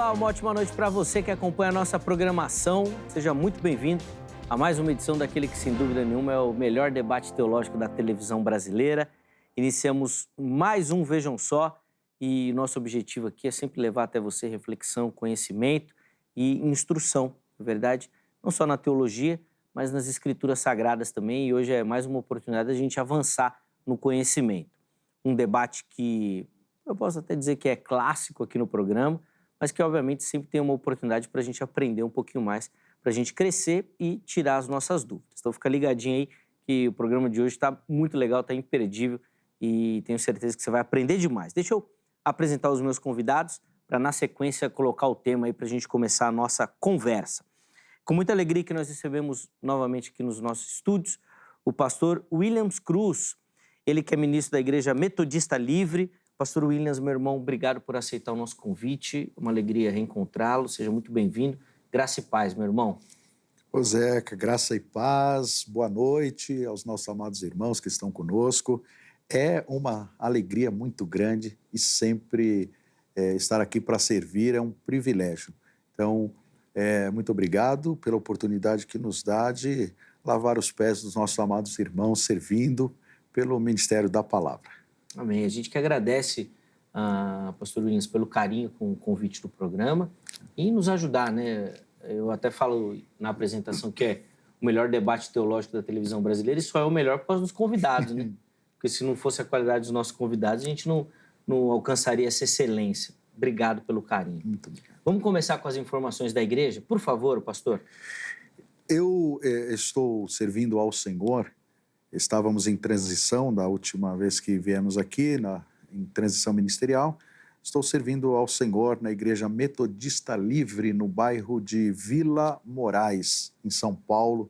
Olá, uma ótima noite para você que acompanha a nossa programação. Seja muito bem-vindo a mais uma edição daquele que, sem dúvida nenhuma, é o melhor debate teológico da televisão brasileira. Iniciamos mais um Vejam Só e nosso objetivo aqui é sempre levar até você reflexão, conhecimento e instrução, na verdade, não só na teologia, mas nas escrituras sagradas também. E hoje é mais uma oportunidade da gente avançar no conhecimento. Um debate que eu posso até dizer que é clássico aqui no programa, mas que, obviamente, sempre tem uma oportunidade para a gente aprender um pouquinho mais, para a gente crescer e tirar as nossas dúvidas. Então, fica ligadinho aí que o programa de hoje está muito legal, está imperdível e tenho certeza que você vai aprender demais. Deixa eu apresentar os meus convidados para, na sequência, colocar o tema aí para a gente começar a nossa conversa. Com muita alegria que nós recebemos novamente aqui nos nossos estúdios o pastor Williams Cruz, ele que é ministro da Igreja Metodista Livre. Pastor Williams, meu irmão, obrigado por aceitar o nosso convite. Uma alegria reencontrá-lo. Seja muito bem-vindo. Graça e paz, meu irmão. Ô Zeca, graça e paz. Boa noite aos nossos amados irmãos que estão conosco. É uma alegria muito grande e sempre estar aqui para servir é um privilégio. Então, muito obrigado pela oportunidade que nos dá de lavar os pés dos nossos amados irmãos, servindo pelo Ministério da Palavra. Amém. A gente que agradece, pastor Williams, pelo carinho com o convite do programa e nos ajudar, né? Eu até falo na apresentação que é o melhor debate teológico da televisão brasileira e só é o melhor por causa dos convidados, né? Porque se não fosse a qualidade dos nossos convidados, a gente não alcançaria essa excelência. Obrigado pelo carinho. Muito obrigado. Vamos começar com as informações da igreja? Por favor, pastor. Eu estou servindo ao Senhor. Estávamos em transição da última vez que viemos aqui, em transição ministerial. Estou servindo ao Senhor na Igreja Metodista Livre, no bairro de Vila Moraes, em São Paulo,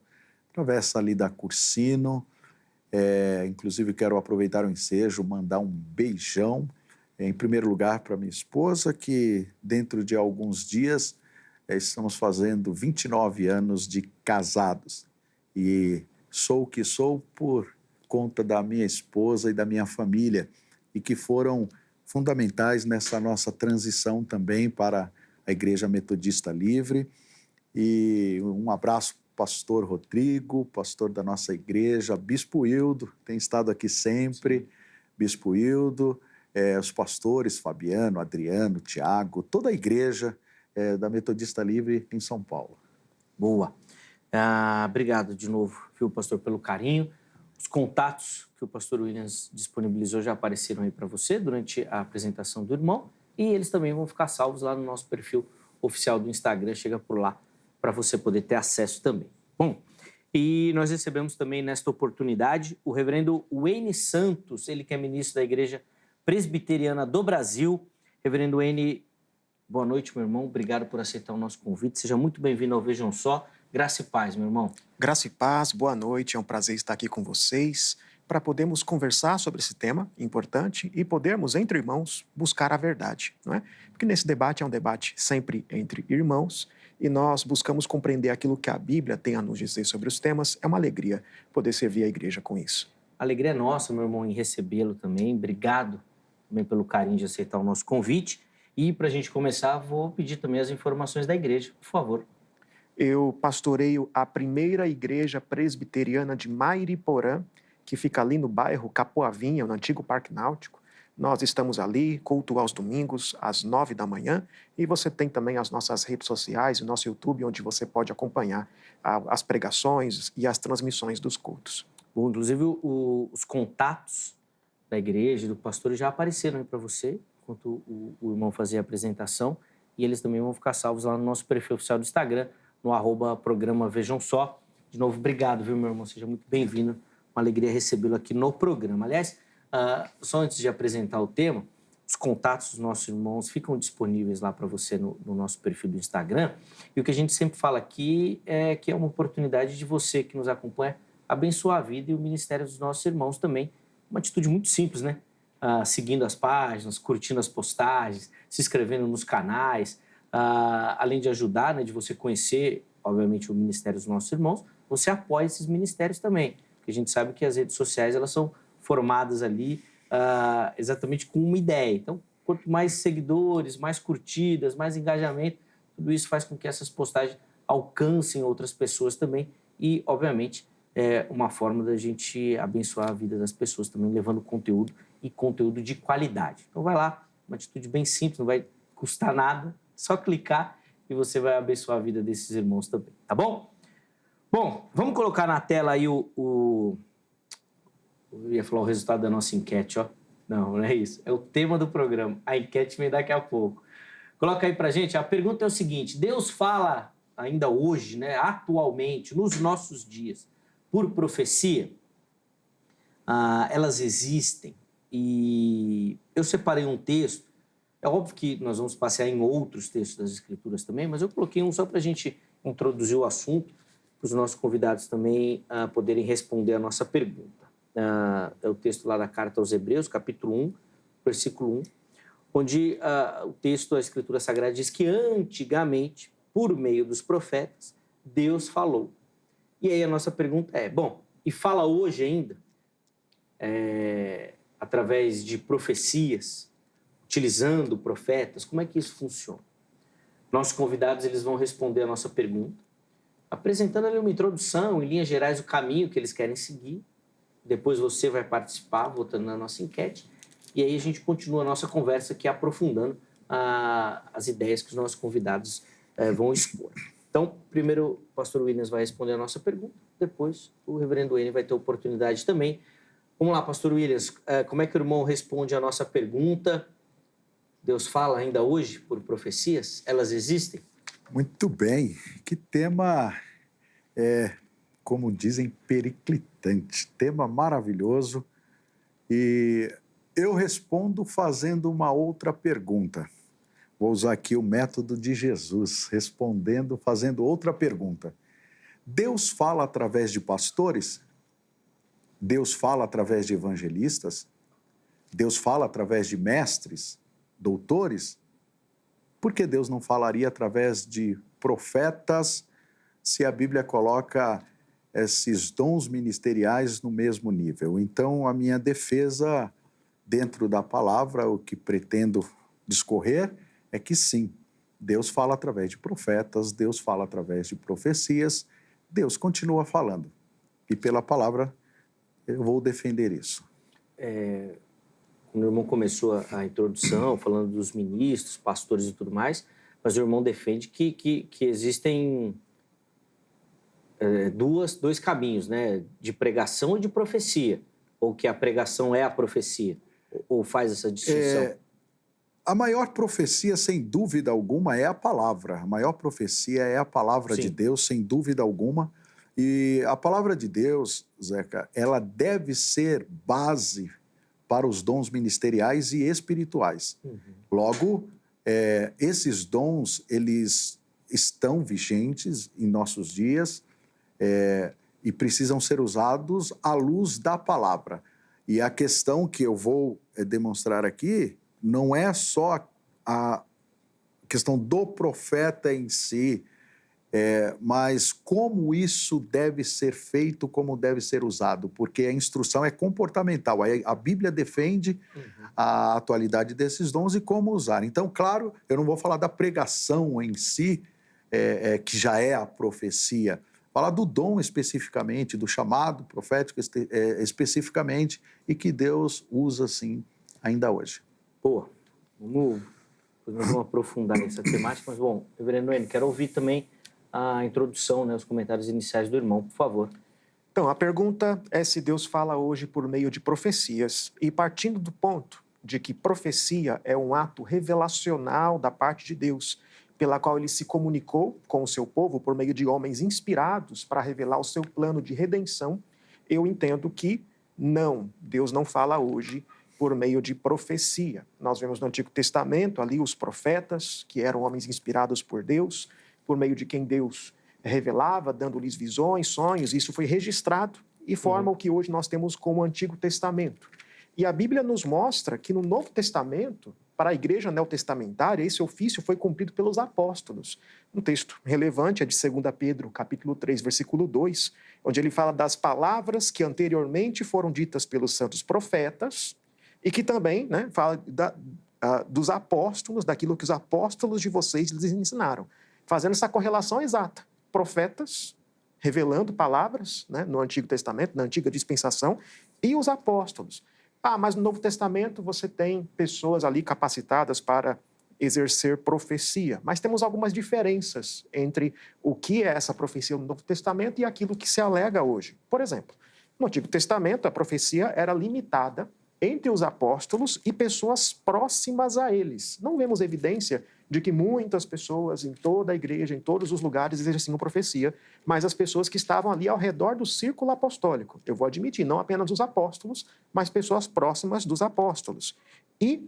travessa ali da Cursino. Inclusive, quero aproveitar o ensejo, mandar um beijão, em primeiro lugar, para minha esposa, que dentro de alguns dias estamos fazendo 29 anos de casados. E sou o que sou por conta da minha esposa e da minha família, e que foram fundamentais nessa nossa transição também para a Igreja Metodista Livre. E um abraço, pastor Rodrigo, pastor da nossa igreja, Bispo Hildo, tem estado aqui sempre, Bispo Hildo, os pastores Fabiano, Adriano, Tiago, toda a igreja da Metodista Livre em São Paulo. Boa. Obrigado de novo, viu, pastor, pelo carinho. Os contatos que o pastor Williams disponibilizou já apareceram aí para você durante a apresentação do irmão e eles também vão ficar salvos lá no nosso perfil oficial do Instagram. Chega por lá para você poder ter acesso também. Bom, e nós recebemos também nesta oportunidade o reverendo Wayne Santos, ele que é ministro da Igreja Presbiteriana do Brasil. Reverendo Wayne, boa noite, meu irmão. Obrigado por aceitar o nosso convite. Seja muito bem-vindo ao Vejam Só. Graça e paz, meu irmão. Graça e paz, boa noite. É um prazer estar aqui com vocês para podermos conversar sobre esse tema importante e podermos, entre irmãos, buscar a verdade, não é? Porque nesse debate é um debate sempre entre irmãos e nós buscamos compreender aquilo que a Bíblia tem a nos dizer sobre os temas. É uma alegria poder servir a igreja com isso. A alegria é nossa, meu irmão, em recebê-lo também. Obrigado também pelo carinho de aceitar o nosso convite. E para a gente começar, vou pedir também as informações da igreja, por favor. Eu pastoreio a primeira igreja presbiteriana de Mairiporã, que fica ali no bairro Capoavinha, no antigo Parque Náutico. Nós estamos ali, culto aos domingos, às 9 da manhã, e você tem também as nossas redes sociais, o nosso YouTube, onde você pode acompanhar as pregações e as transmissões dos cultos. Bom, inclusive, os contatos da igreja, do pastor, já apareceram aí para você, enquanto o irmão fazia a apresentação, e eles também vão ficar salvos lá no nosso perfil oficial do Instagram, no @programa Vejam Só. De novo, obrigado, viu, meu irmão? Seja muito bem-vindo. Uma alegria recebê-lo aqui no programa. Aliás, só antes de apresentar o tema, os contatos dos nossos irmãos ficam disponíveis lá para você no nosso perfil do Instagram. E o que a gente sempre fala aqui é que é uma oportunidade de você que nos acompanha abençoar a vida e o ministério dos nossos irmãos também. Uma atitude muito simples, né? Seguindo as páginas, curtindo as postagens, se inscrevendo nos canais, além de ajudar, né, de você conhecer, obviamente, o ministério dos nossos irmãos, você apoia esses ministérios também, porque a gente sabe que as redes sociais elas são formadas ali exatamente com uma ideia. Então, quanto mais seguidores, mais curtidas, mais engajamento, tudo isso faz com que essas postagens alcancem outras pessoas também e, obviamente, é uma forma da gente abençoar a vida das pessoas também, levando conteúdo e conteúdo de qualidade. Então vai lá, uma atitude bem simples, não vai custar nada, só clicar e você vai abençoar a vida desses irmãos também, tá bom? Bom, vamos colocar na tela aí eu ia falar o resultado da nossa enquete, ó. Não é isso. É o tema do programa. A enquete vem daqui a pouco. Coloca aí pra gente. A pergunta é o seguinte: Deus fala ainda hoje, né, atualmente, nos nossos dias, por profecia? Elas existem. E eu separei um texto. É óbvio que nós vamos passear em outros textos das Escrituras também, mas eu coloquei um só para a gente introduzir o assunto, para os nossos convidados também poderem responder a nossa pergunta. É o texto lá da Carta aos Hebreus, capítulo 1, versículo 1, onde o texto da Escritura Sagrada diz que antigamente, por meio dos profetas, Deus falou. E aí a nossa pergunta é, bom, e fala hoje ainda, através de profecias, utilizando profetas, como é que isso funciona? Nossos convidados eles vão responder a nossa pergunta, apresentando ali uma introdução, em linhas gerais, o caminho que eles querem seguir. Depois você vai participar, votando na nossa enquete, e aí a gente continua a nossa conversa aqui, aprofundando as ideias que os nossos convidados vão expor. Então, primeiro o pastor Williams vai responder a nossa pergunta, depois o reverendo N vai ter oportunidade também. Vamos lá, pastor Williams, como é que o irmão responde a nossa pergunta? Deus fala ainda hoje por profecias? Elas existem? Muito bem. Que tema, como dizem, periclitante. Tema maravilhoso. E eu respondo fazendo uma outra pergunta. Vou usar aqui o método de Jesus, respondendo, fazendo outra pergunta. Deus fala através de pastores? Deus fala através de evangelistas? Deus fala através de mestres, doutores? Por que Deus não falaria através de profetas se a Bíblia coloca esses dons ministeriais no mesmo nível? Então, a minha defesa dentro da palavra, o que pretendo discorrer, é que sim, Deus fala através de profetas, Deus fala através de profecias, Deus continua falando. E pela palavra eu vou defender isso. Quando o irmão começou a introdução, falando dos ministros, pastores e tudo mais, mas o irmão defende que existem dois caminhos, né? De pregação e de profecia. Ou que a pregação é a profecia. Ou faz essa distinção? A maior profecia, sem dúvida alguma, é a palavra. A maior profecia é a palavra Sim. de Deus, sem dúvida alguma. E a palavra de Deus, Zeca, ela deve ser base para os dons ministeriais e espirituais. Uhum. Logo, esses dons, eles estão vigentes em nossos dias e precisam ser usados à luz da palavra. E a questão que eu vou demonstrar aqui não é só a questão do profeta em si, mas como isso deve ser feito, como deve ser usado, porque a instrução é comportamental. A Bíblia defende a atualidade desses dons e como usar. Então, claro, eu não vou falar da pregação em si, que já é a profecia, falar do dom especificamente, do chamado profético especificamente, e que Deus usa, sim, ainda hoje. Pô, nós vamos aprofundar essa temática, mas, bom, reverendo N, quero ouvir também a introdução, né, os comentários iniciais do irmão, por favor. Então, a pergunta é se Deus fala hoje por meio de profecias. E partindo do ponto de que profecia é um ato revelacional da parte de Deus, pela qual ele se comunicou com o seu povo por meio de homens inspirados para revelar o seu plano de redenção, eu entendo que não, Deus não fala hoje por meio de profecia. Nós vemos no Antigo Testamento ali os profetas, que eram homens inspirados por Deus, por meio de quem Deus revelava, dando-lhes visões, sonhos. Isso foi registrado e forma o que hoje nós temos como Antigo Testamento. E a Bíblia nos mostra que no Novo Testamento, para a igreja neotestamentária, esse ofício foi cumprido pelos apóstolos. Um texto relevante é de 2 Pedro, capítulo 3, versículo 2, onde ele fala das palavras que anteriormente foram ditas pelos santos profetas e que também fala dos apóstolos, daquilo que os apóstolos de vocês lhes ensinaram. Fazendo essa correlação exata. Profetas revelando palavras, né, no Antigo Testamento, na Antiga Dispensação, e os apóstolos. Mas no Novo Testamento você tem pessoas ali capacitadas para exercer profecia. Mas temos algumas diferenças entre o que é essa profecia no Novo Testamento e aquilo que se alega hoje. Por exemplo, no Antigo Testamento a profecia era limitada entre os apóstolos e pessoas próximas a eles. Não vemos evidência de que muitas pessoas em toda a igreja, em todos os lugares, exerciam profecia, mas as pessoas que estavam ali ao redor do círculo apostólico. Eu vou admitir, não apenas os apóstolos, mas pessoas próximas dos apóstolos. E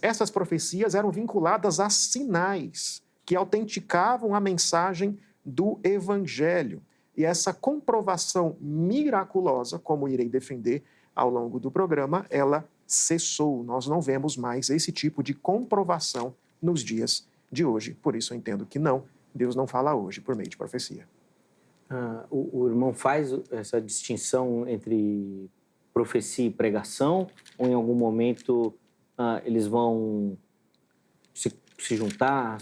essas profecias eram vinculadas a sinais que autenticavam a mensagem do Evangelho. E essa comprovação miraculosa, como irei defender ao longo do programa, ela cessou. Nós não vemos mais esse tipo de comprovação nos dias de hoje. Por isso eu entendo que não, Deus não fala hoje por meio de profecia. O irmão faz essa distinção entre profecia e pregação, ou em algum momento eles vão se juntar?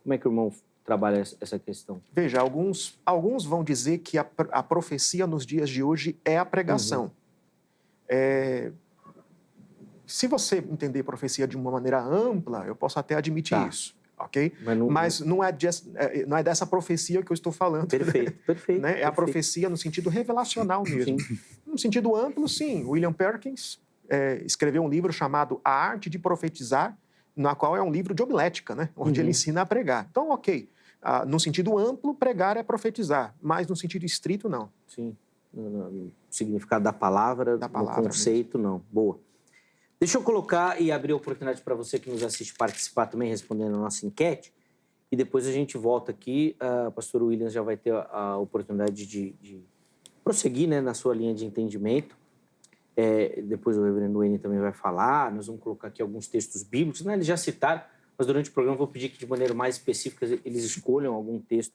Como é que o irmão trabalha essa questão? Veja, alguns vão dizer que a profecia nos dias de hoje é a pregação. Se você entender profecia de uma maneira ampla, eu posso até admitir isso, ok? Mas não é dessa profecia que eu estou falando. Perfeito, perfeito. Né? É a profecia no sentido revelacional mesmo. Sim. No sentido amplo, sim. William Perkins escreveu um livro chamado A Arte de Profetizar, na qual é um livro de homilética, né? Onde ele ensina a pregar. Então, ok. No sentido amplo, pregar é profetizar, mas no sentido estrito, não. Sim. No significado da palavra, no conceito, mesmo. Não. Boa. Deixa eu colocar e abrir a oportunidade para você que nos assiste participar também, respondendo a nossa enquete. E depois a gente volta aqui. O pastor Williams já vai ter a oportunidade de prosseguir, né, na sua linha de entendimento. Depois o reverendo Wayne também vai falar. Nós vamos colocar aqui alguns textos bíblicos. Né? Eles já citaram, mas durante o programa eu vou pedir que de maneira mais específica eles escolham algum texto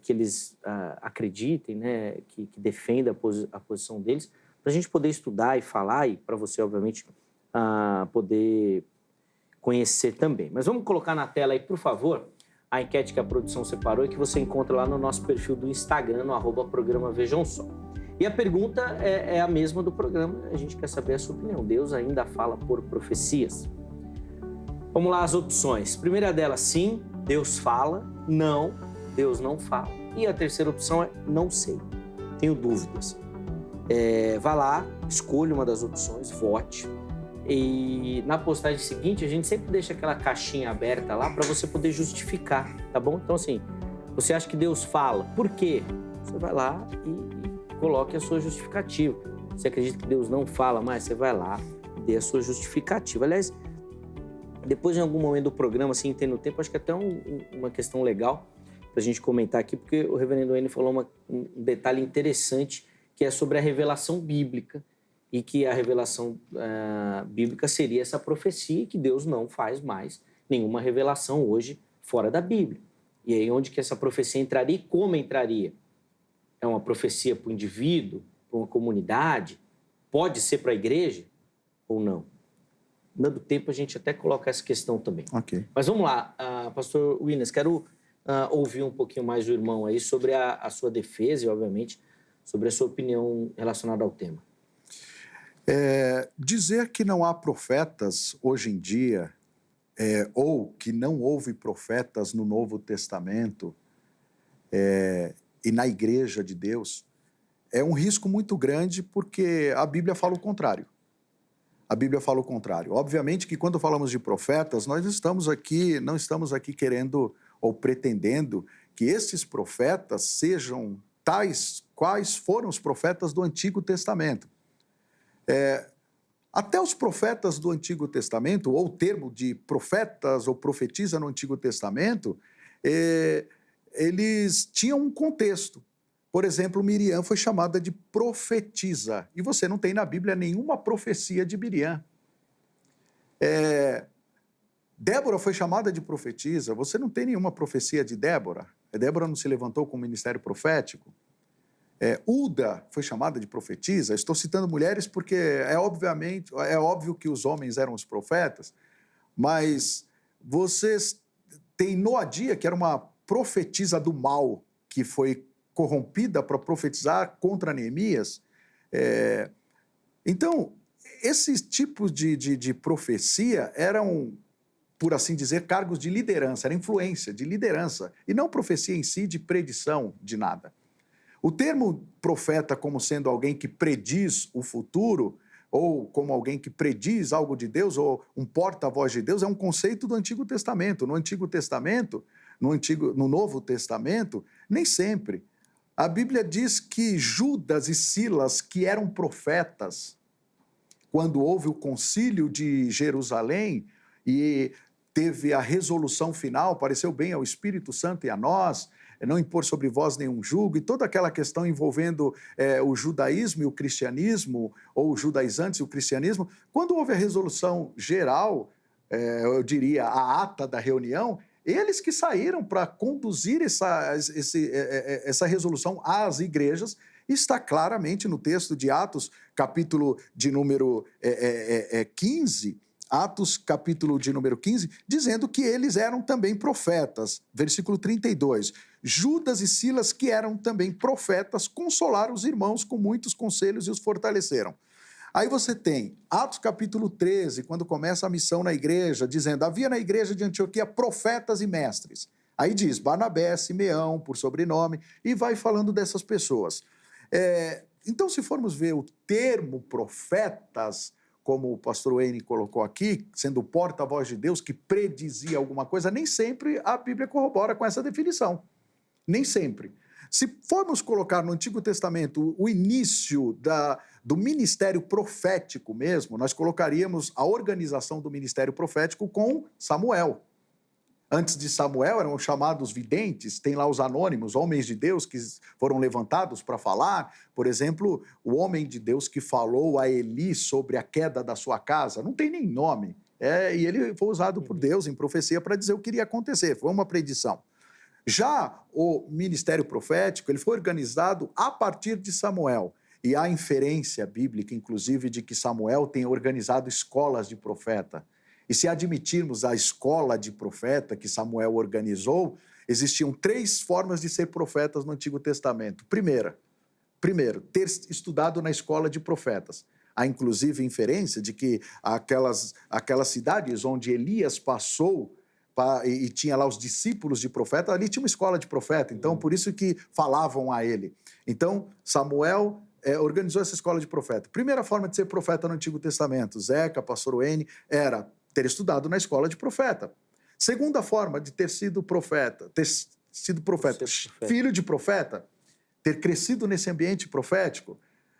que eles acreditem, né, que defenda a posição deles, para a gente poder estudar e falar, e para você, obviamente, poder conhecer também. Mas vamos colocar na tela aí, por favor, a enquete que a produção separou e que você encontra lá no nosso perfil do Instagram, no @programa Vejam Só. E a pergunta é a mesma do programa, a gente quer saber a sua opinião. Deus ainda fala por profecias? Vamos lá, as opções. Primeira delas, sim, Deus fala. Não, Deus não fala. E a terceira opção é não sei, tenho dúvidas. Vá lá, escolha uma das opções, vote. E na postagem seguinte, a gente sempre deixa aquela caixinha aberta lá para você poder justificar, tá bom? Então, assim, você acha que Deus fala, por quê? Você vai lá e coloque a sua justificativa. Você acredita que Deus não fala mais? Você vai lá e dê a sua justificativa. Aliás, depois, em algum momento do programa, assim, tendo tempo, acho que até uma questão legal para a gente comentar aqui, porque o reverendo Wayne falou um detalhe interessante, que é sobre a revelação bíblica, e que a revelação bíblica seria essa profecia, que Deus não faz mais nenhuma revelação hoje fora da Bíblia. E aí onde que essa profecia entraria e como entraria? É uma profecia para o indivíduo, para uma comunidade? Pode ser para a igreja ou não? Dando tempo, a gente até coloca essa questão também. Ok. Mas vamos lá, pastor Williams, quero ouvir um pouquinho mais do irmão aí sobre a sua defesa e, obviamente, sobre a sua opinião relacionada ao tema. Dizer que não há profetas hoje em dia, ou que não houve profetas no Novo Testamento e na Igreja de Deus, é um risco muito grande, porque a Bíblia fala o contrário. A Bíblia fala o contrário. Obviamente que quando falamos de profetas, nós não estamos aqui querendo ou pretendendo que esses profetas sejam tais quais foram os profetas do Antigo Testamento. Até os profetas do Antigo Testamento, ou o termo de profetas ou profetiza no Antigo Testamento, eles tinham um contexto. Por exemplo, Miriam foi chamada de profetisa, e você não tem na Bíblia nenhuma profecia de Miriam. Débora foi chamada de profetisa, você não tem nenhuma profecia de Débora. Débora não se levantou com o ministério profético. Uda foi chamada de profetisa. Estou citando mulheres porque é óbvio que os homens eram os profetas, mas vocês têm Noadia, que era uma profetisa do mal, que foi corrompida para profetizar contra Neemias. Então, esses tipos de profecia eram, por assim dizer, cargos de liderança, era influência de liderança, e não profecia em si de predição de nada. O termo profeta como sendo alguém que prediz o futuro, ou como alguém que prediz algo de Deus, ou um porta-voz de Deus, é um conceito do Antigo Testamento. No Antigo Testamento, no Novo Testamento, nem sempre. A Bíblia diz que Judas e Silas, que eram profetas, quando houve o concílio de Jerusalém e teve a resolução final, pareceu bem ao Espírito Santo e a nós, não impor sobre vós nenhum jugo, e toda aquela questão envolvendo o judaísmo e o cristianismo, ou os judaizantes e o cristianismo, quando houve a resolução geral, eu diria, a ata da reunião, eles que saíram para conduzir essa resolução às igrejas, está claramente no texto de Atos, capítulo de número 15, Atos, capítulo de número 15, dizendo que eles eram também profetas. Versículo 32. Judas e Silas, que eram também profetas, consolaram os irmãos com muitos conselhos e os fortaleceram. Aí você tem Atos, capítulo 13, quando começa a missão na igreja, dizendo, havia na igreja de Antioquia profetas e mestres. Aí diz, Barnabé, Simeão, por sobrenome, e vai falando dessas pessoas. Então, se formos ver o termo profetas, como o pastor Wayne colocou aqui, sendo o porta-voz de Deus que predizia alguma coisa, nem sempre a Bíblia corrobora com essa definição. Nem sempre. Se formos colocar no Antigo Testamento o início do ministério profético mesmo, nós colocaríamos a organização do ministério profético com Samuel. Antes de Samuel eram chamados videntes, tem lá os anônimos, homens de Deus que foram levantados para falar. Por exemplo, o homem de Deus que falou a Eli sobre a queda da sua casa, não tem nem nome. E ele foi usado por Deus em profecia para dizer o que iria acontecer, foi uma predição. Já o ministério profético, ele foi organizado a partir de Samuel. E há inferência bíblica, inclusive, de que Samuel tenha organizado escolas de profeta. E se admitirmos a escola de profeta que Samuel organizou, existiam 3 formas de ser profetas no Antigo Testamento. Primeiro, ter estudado na escola de profetas. Há, inclusive, inferência de que aquelas cidades onde Elias passou e tinha lá os discípulos de profeta, ali tinha uma escola de profeta, então por isso que falavam a ele. Então, Samuel organizou essa escola de profeta. Primeira forma de ser profeta no Antigo Testamento, Zeca, pastor Wayne, era ter estudado na escola de profeta. Segunda forma de ter sido profeta, filho de profeta, ter crescido nesse ambiente profético,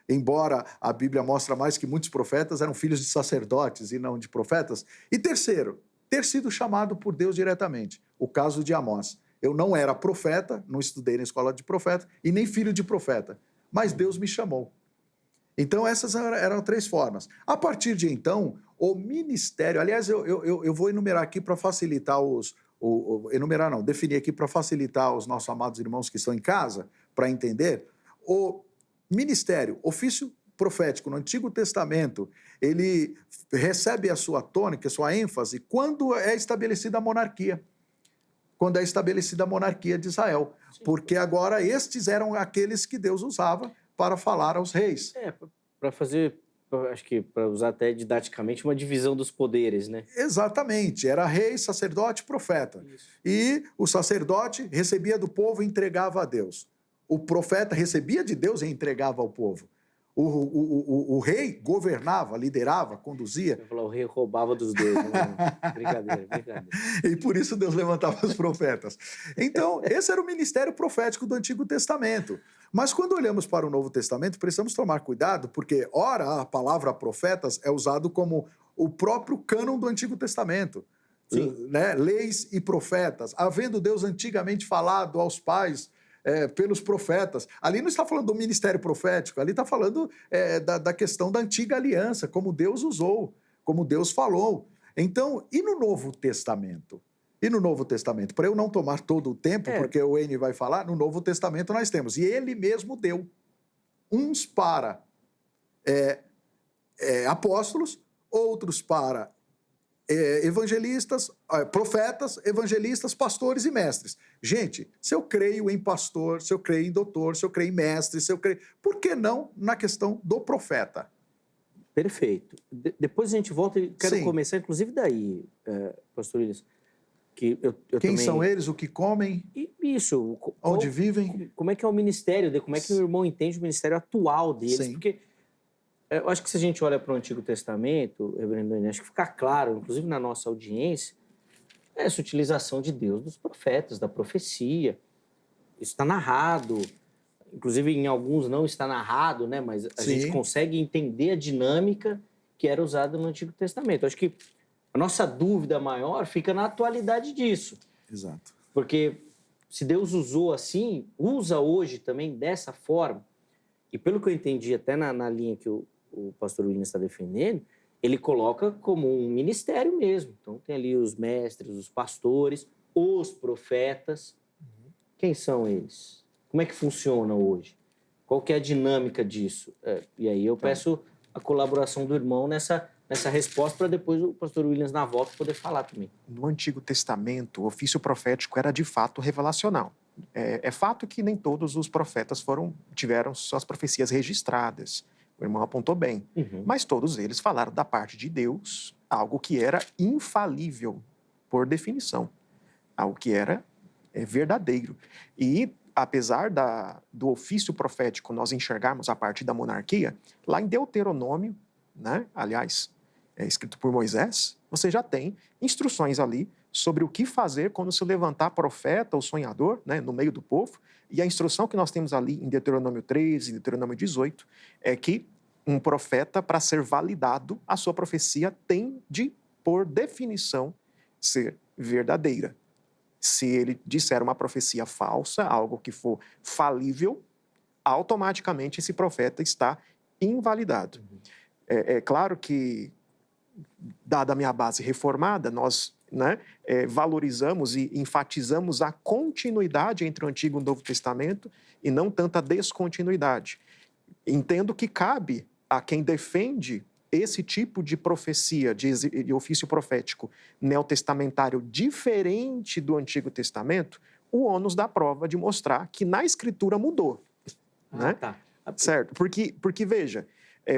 embora a Bíblia mostra mais que muitos profetas eram filhos de sacerdotes e não de profetas. E terceiro, ter sido chamado por Deus diretamente. O caso de Amós. Eu não era profeta, não estudei na escola de profeta, e nem filho de profeta, mas Deus me chamou. Então, essas eram 3 formas. A partir de então, o ministério... Aliás, eu vou enumerar aqui para facilitar definir aqui para facilitar os nossos amados irmãos que estão em casa, para entender. O ministério, ofício profético no Antigo Testamento, ele recebe a sua tônica, a sua ênfase, quando é estabelecida a monarquia. Quando é estabelecida a monarquia de Israel. Sim. Porque agora estes eram aqueles que Deus usava para falar aos reis. Para fazer, acho que para usar até didaticamente, uma divisão dos poderes, né? Exatamente, era rei, sacerdote, profeta. Isso. E o sacerdote recebia do povo e entregava a Deus. O profeta recebia de Deus e entregava ao povo. O rei governava, liderava, conduzia. Eu falar, o rei roubava dos dois. Brincadeira. E por isso Deus levantava os profetas. Então, esse era o ministério profético do Antigo Testamento. Mas quando olhamos para o Novo Testamento, precisamos tomar cuidado, porque, ora, a palavra profetas é usado como o próprio cânon do Antigo Testamento. Né? Leis e profetas. Havendo Deus antigamente falado aos pais pelos profetas. Ali não está falando do ministério profético, ali está falando da questão da antiga aliança, como Deus usou, como Deus falou. Então, e no Novo Testamento? Para eu não tomar todo o tempo, porque o Wayne vai falar, no Novo Testamento nós temos, e ele mesmo deu. uns para apóstolos, outros para evangelistas, profetas, evangelistas, pastores e mestres. Gente, se eu creio em pastor, se eu creio em doutor, se eu creio em mestre, se eu creio... Por que não na questão do profeta? Perfeito. Depois a gente volta e quero Sim. começar, inclusive, daí, pastor Williams, que eu Quem também... são eles, o que comem, Isso. onde vivem? Como é que é o ministério, como é que o irmão entende o ministério atual deles? Sim. Porque eu acho que se a gente olha para o Antigo Testamento, reverendo Daniel, acho que fica claro, inclusive na nossa audiência, essa utilização de Deus dos profetas, da profecia. Isso está narrado, inclusive em alguns não está narrado, né? Mas a Sim. gente consegue entender a dinâmica que era usada no Antigo Testamento. Acho que a nossa dúvida maior fica na atualidade disso. Exato. Porque se Deus usou assim, usa hoje também dessa forma. E pelo que eu entendi, até na linha que o pastor Williams está defendendo, ele coloca como um ministério mesmo. Então tem ali os mestres, os pastores, os profetas. Quem são eles? Como é que funciona hoje? Qual que é a dinâmica disso? E aí eu peço a colaboração do irmão nessa resposta para depois o pastor Williams, na volta, poder falar também. No Antigo Testamento, o ofício profético era de fato revelacional. É fato que nem todos os profetas tiveram suas profecias registradas. O irmão apontou bem. Mas todos eles falaram da parte de Deus, algo que era infalível, por definição. Algo que era verdadeiro. E, apesar do ofício profético nós enxergarmos a parte da monarquia, lá em Deuteronômio, né, aliás, escrito por Moisés, você já tem instruções ali sobre o que fazer quando se levantar profeta ou sonhador, né, no meio do povo. E a instrução que nós temos ali em Deuteronômio 13, em Deuteronômio 18, é que um profeta, para ser validado, a sua profecia tem de, por definição, ser verdadeira. Se ele disser uma profecia falsa, algo que for falível, automaticamente esse profeta está invalidado. É claro que, dada a minha base reformada, nós valorizamos e enfatizamos a continuidade entre o Antigo e o Novo Testamento e não tanta descontinuidade. Entendo que cabe a quem defende esse tipo de profecia, de ofício profético neotestamentário diferente do Antigo Testamento, o ônus da prova de mostrar que na Escritura mudou. Né? Tá. Certo? Porque veja,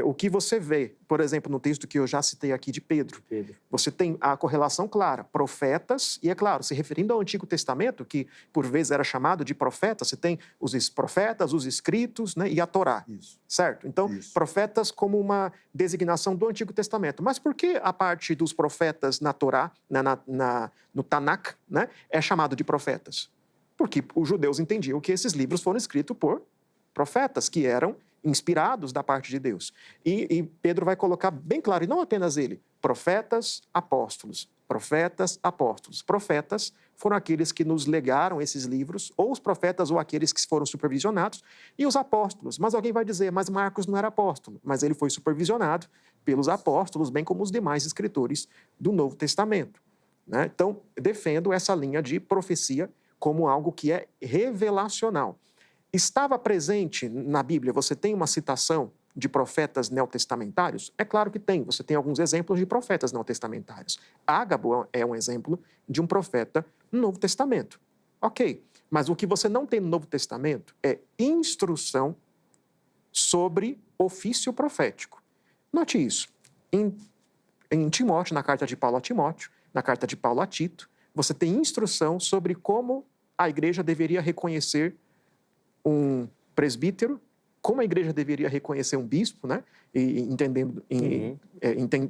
o que você vê, por exemplo, no texto que eu já citei aqui de Pedro, você tem a correlação clara, profetas, e é claro, se referindo ao Antigo Testamento, que por vezes era chamado de profetas, você tem os profetas, os escritos, né, e a Torá. Isso. Certo? Então, Isso. profetas como uma designação do Antigo Testamento. Mas por que a parte dos profetas na Torá, no Tanakh, né, é chamado de profetas? Porque os judeus entendiam que esses livros foram escritos por profetas, que eram inspirados da parte de Deus. E Pedro vai colocar bem claro, e não apenas ele, profetas, apóstolos. Profetas, apóstolos. Profetas foram aqueles que nos legaram esses livros, ou os profetas ou aqueles que foram supervisionados, e os apóstolos. Mas alguém vai dizer, mas Marcos não era apóstolo, mas ele foi supervisionado pelos apóstolos, bem como os demais escritores do Novo Testamento. Né? Então, defendo essa linha de profecia como algo que é revelacional. Estava presente na Bíblia, você tem uma citação de profetas neotestamentários? É claro que tem, você tem alguns exemplos de profetas neotestamentários. Ágabo é um exemplo de um profeta no Novo Testamento. Ok, mas o que você não tem no Novo Testamento é instrução sobre ofício profético. Note isso. Em Timóteo, na carta de Paulo a Timóteo, na carta de Paulo a Tito, você tem instrução sobre como a igreja deveria reconhecer um presbítero, como a igreja deveria reconhecer um bispo, né? E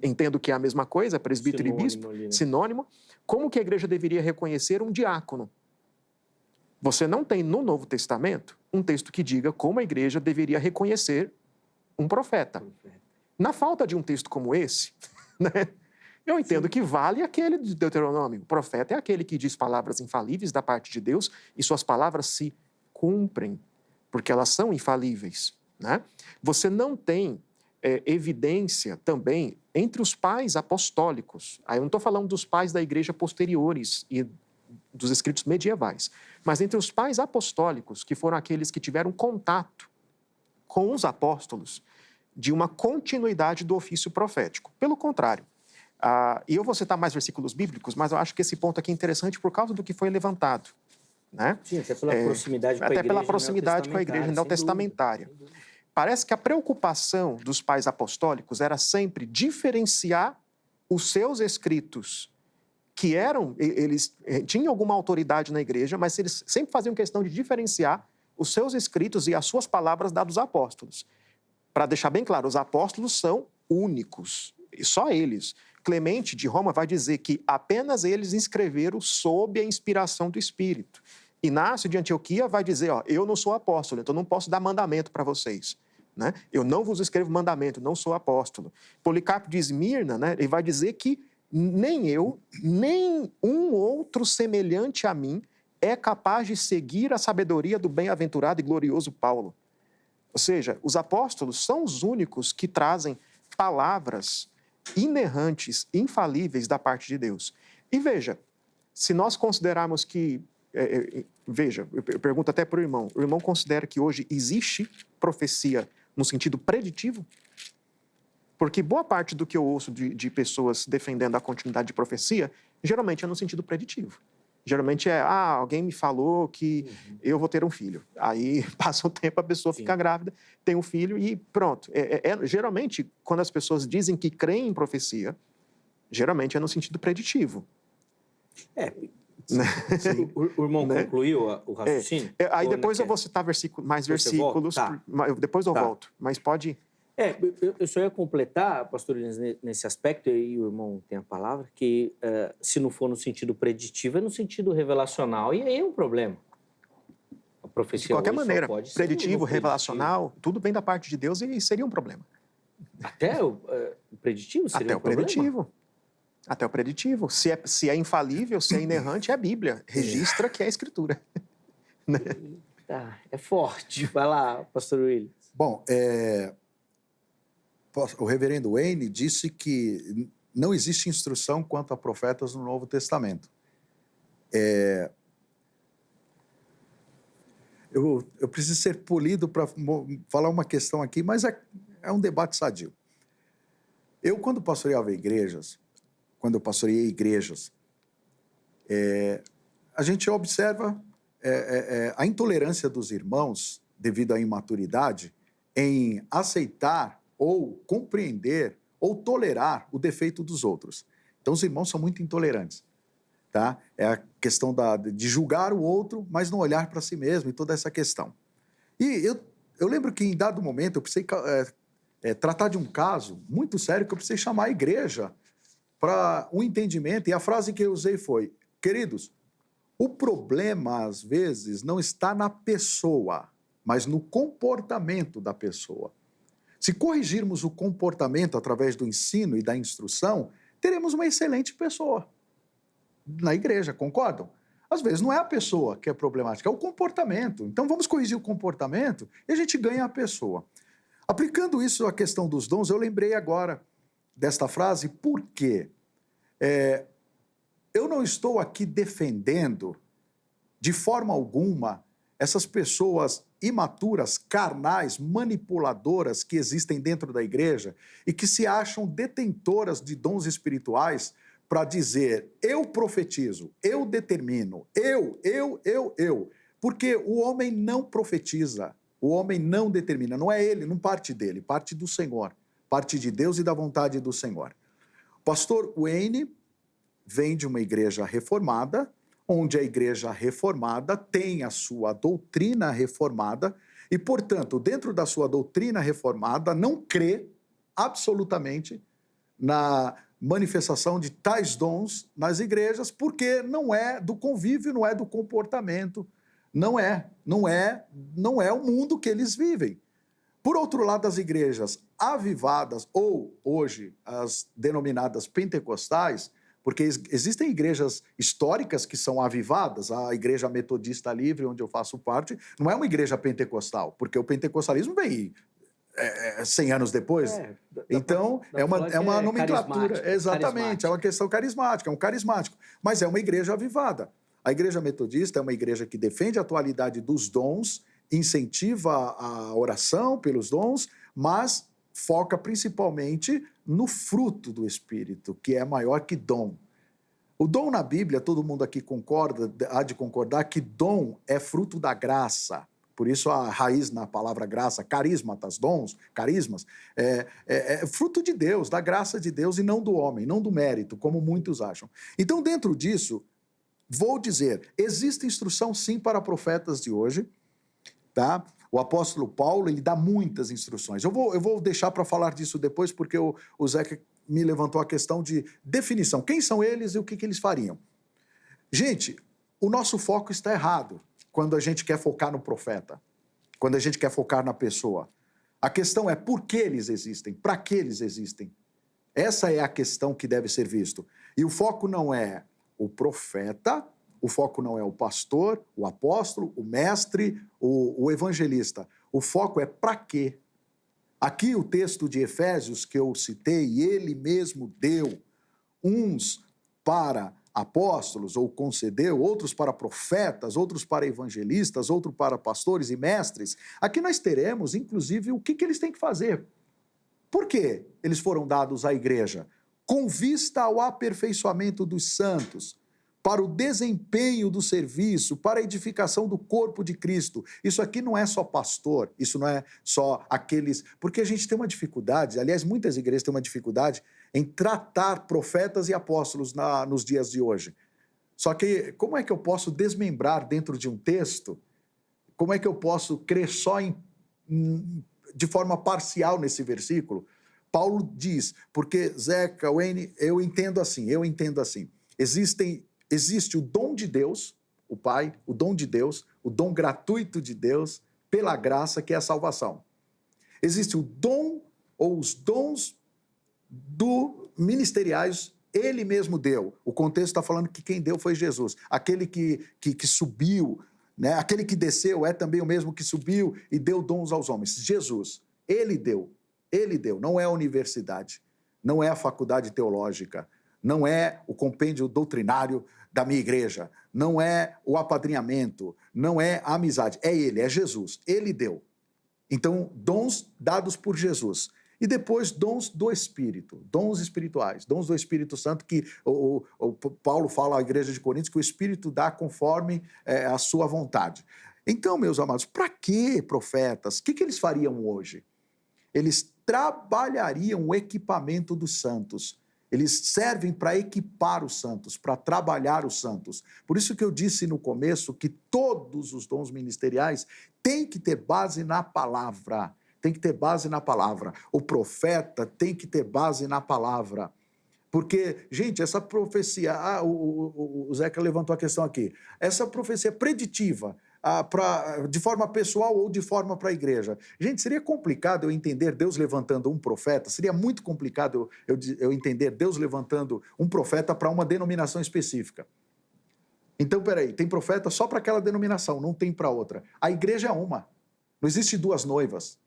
entendo que é a mesma coisa, presbítero Sinônimo e bispo, ali, né? sinônimo. Como que a igreja deveria reconhecer um diácono? Você não tem no Novo Testamento um texto que diga como a igreja deveria reconhecer um profeta. Na falta de um texto como esse, né? Eu entendo que vale aquele de Deuteronômio. O profeta é aquele que diz palavras infalíveis da parte de Deus e suas palavras se cumprem, porque elas são infalíveis. Né? Você não tem evidência também entre os pais apostólicos. Aí eu não estou falando dos pais da igreja posteriores e dos escritos medievais, mas entre os pais apostólicos, que foram aqueles que tiveram contato com os apóstolos de uma continuidade do ofício profético. Pelo contrário, e eu vou citar mais versículos bíblicos, mas eu acho que esse ponto aqui é interessante por causa do que foi levantado. Né? Sim, até pela proximidade com a igreja. Até pela proximidade com a igreja neotestamentária. Parece que a preocupação dos pais apostólicos era sempre diferenciar os seus escritos, que eles tinham alguma autoridade na igreja, mas eles sempre faziam questão de diferenciar os seus escritos e as suas palavras dados aos apóstolos. Para deixar bem claro, os apóstolos são únicos, e só eles. Clemente de Roma vai dizer que apenas eles escreveram sob a inspiração do Espírito. Inácio de Antioquia vai dizer, eu não sou apóstolo, então não posso dar mandamento para vocês. Né? Eu não vos escrevo mandamento, não sou apóstolo. Policarpo de Esmirna, né, ele vai dizer que nem eu, nem um outro semelhante a mim é capaz de seguir a sabedoria do bem-aventurado e glorioso Paulo. Ou seja, os apóstolos são os únicos que trazem palavras inerrantes, infalíveis da parte de Deus. E veja, se nós considerarmos que... Veja, eu pergunto até para o irmão considera que hoje existe profecia no sentido preditivo? Porque boa parte do que eu ouço de pessoas defendendo a continuidade de profecia, geralmente é no sentido preditivo. Geralmente alguém me falou que eu vou ter um filho. Aí passa um tempo, a pessoa fica grávida, tem um filho e pronto. Geralmente, quando as pessoas dizem que creem em profecia, geralmente é no sentido preditivo. O irmão concluiu o raciocínio? Aí depois eu vou citar mais versículos. Tá. Depois eu volto, mas pode... Eu só ia completar, pastor Williams, nesse aspecto, e o irmão tem a palavra, que se não for no sentido preditivo, é no sentido revelacional, e aí é um problema. A profecia de qualquer hoje maneira, pode ser preditivo, revelacional, tudo vem da parte de Deus e seria um problema. Até o preditivo seria um problema? Até o preditivo. Se é infalível, se é inerrante, é a Bíblia. Registra que é a Escritura. É forte. Vai lá, pastor Williams. Bom, o reverendo Wayne disse que não existe instrução quanto a profetas no Novo Testamento. Eu preciso ser polido para falar uma questão aqui, mas é um debate sadio. Eu, quando pastoreei igrejas, a gente observa a intolerância dos irmãos, devido à imaturidade, em aceitar ou compreender ou tolerar o defeito dos outros. Então, os irmãos são muito intolerantes. Tá? É a questão de julgar o outro, mas não olhar para si mesmo e toda essa questão. E eu lembro que, em dado momento, eu precisei tratar de um caso muito sério que eu precisei chamar a igreja para um entendimento, e a frase que eu usei foi: queridos, o problema, às vezes, não está na pessoa, mas no comportamento da pessoa. Se corrigirmos o comportamento através do ensino e da instrução, teremos uma excelente pessoa na igreja, concordam? Às vezes não é a pessoa que é problemática, é o comportamento. Então vamos corrigir o comportamento e a gente ganha a pessoa. Aplicando isso à questão dos dons, eu lembrei agora desta frase, porque eu não estou aqui defendendo, de forma alguma, essas pessoas imaturas, carnais, manipuladoras que existem dentro da igreja e que se acham detentoras de dons espirituais para dizer: eu profetizo, eu determino, eu. Porque o homem não profetiza, o homem não determina, não é ele, não parte dele, parte do Senhor, parte de Deus e da vontade do Senhor. O pastor Wayne vem de uma igreja reformada, onde a igreja reformada tem a sua doutrina reformada e, portanto, dentro da sua doutrina reformada, não crê absolutamente na manifestação de tais dons nas igrejas, porque não é do convívio, não é do comportamento, não é o mundo que eles vivem. Por outro lado, as igrejas avivadas, ou hoje as denominadas pentecostais, porque existem igrejas históricas que são avivadas, a Igreja Metodista Livre, onde eu faço parte, não é uma igreja pentecostal, porque o pentecostalismo vem 100 anos depois. Então, é uma nomenclatura. Exatamente, é uma questão carismática, é um carismático. Mas é uma igreja avivada. A Igreja Metodista é uma igreja que defende a atualidade dos dons, incentiva a oração pelos dons, mas foca principalmente no fruto do Espírito, que é maior que dom. O dom na Bíblia, todo mundo aqui concorda, há de concordar que dom é fruto da graça. Por isso a raiz na palavra graça, carismatas, dons, carismas, é fruto de Deus, da graça de Deus e não do homem, não do mérito, como muitos acham. Então, dentro disso, vou dizer, existe instrução sim para profetas de hoje, tá? O apóstolo Paulo, ele dá muitas instruções. Eu vou deixar para falar disso depois, porque o Zeca me levantou a questão de definição. Quem são eles e o que eles fariam? Gente, o nosso foco está errado quando a gente quer focar no profeta, quando a gente quer focar na pessoa. A questão é por que eles existem, para que eles existem. Essa é a questão que deve ser visto. E o foco não é o profeta, o foco não é o pastor, o apóstolo, o mestre, o evangelista. O foco é para quê? Aqui o texto de Efésios que eu citei, ele mesmo deu uns para apóstolos, ou concedeu, outros para profetas, outros para evangelistas, outros para pastores e mestres. Aqui nós teremos, inclusive, o que eles têm que fazer. Por que eles foram dados à igreja? Com vista ao aperfeiçoamento dos santos, para o desempenho do serviço, para a edificação do corpo de Cristo. Isso aqui não é só pastor, isso não é só aqueles... Porque a gente tem uma dificuldade, aliás, muitas igrejas têm uma dificuldade em tratar profetas e apóstolos nos dias de hoje. Só que como é que eu posso desmembrar dentro de um texto? Como é que eu posso crer só de forma parcial nesse versículo? Paulo diz, porque Zeca, Wayne, eu entendo assim. Existe o dom de Deus, o Pai, o dom de Deus, o dom gratuito de Deus, pela graça, que é a salvação. Existe o dom ou os dons ministeriais, ele mesmo deu. O contexto está falando que quem deu foi Jesus. Aquele que subiu, né? Aquele que desceu é também o mesmo que subiu e deu dons aos homens. Jesus, ele deu. Não é a universidade, não é a faculdade teológica, não é o compêndio doutrinário da minha igreja, não é o apadrinhamento, não é a amizade, é ele, é Jesus, ele deu. Então, dons dados por Jesus. E depois, dons do Espírito, dons espirituais, dons do Espírito Santo, que o Paulo fala à igreja de Coríntios que o Espírito dá conforme a sua vontade. Então, meus amados, para que profetas? O que eles fariam hoje? Eles trabalhariam o equipamento dos santos. Eles servem para equipar os santos, para trabalhar os santos. Por isso que eu disse no começo que todos os dons ministeriais têm que ter base na palavra. Tem que ter base na palavra. O profeta tem que ter base na palavra. Porque, gente, essa profecia... o Zeca levantou a questão aqui. Essa profecia preditiva, de forma pessoal ou de forma para a igreja. Gente, seria complicado eu entender Deus levantando um profeta, seria muito complicado eu entender Deus levantando um profeta para uma denominação específica. Então, peraí, tem profeta só para aquela denominação, não tem para outra. A igreja é uma, não existe duas noivas.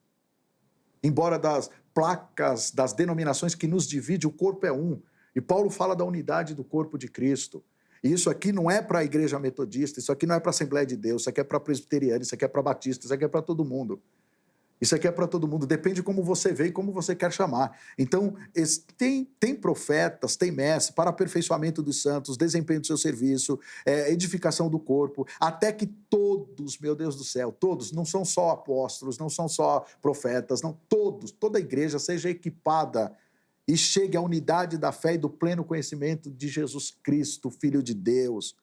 Embora das placas, das denominações que nos divide, o corpo é um. E Paulo fala da unidade do corpo de Cristo. E isso aqui não é para a igreja metodista, isso aqui não é para a Assembleia de Deus, isso aqui é para presbiteriano, isso aqui é para batista, isso aqui é para todo mundo. Isso aqui é para todo mundo, depende de como você vê e como você quer chamar. Então, tem profetas, tem mestres para aperfeiçoamento dos santos, desempenho do seu serviço, edificação do corpo, até que todos, meu Deus do céu, todos, não são só apóstolos, não são só profetas, não, todos, toda a igreja seja equipada e chegue à unidade da fé e do pleno conhecimento de Jesus Cristo, Filho de Deus.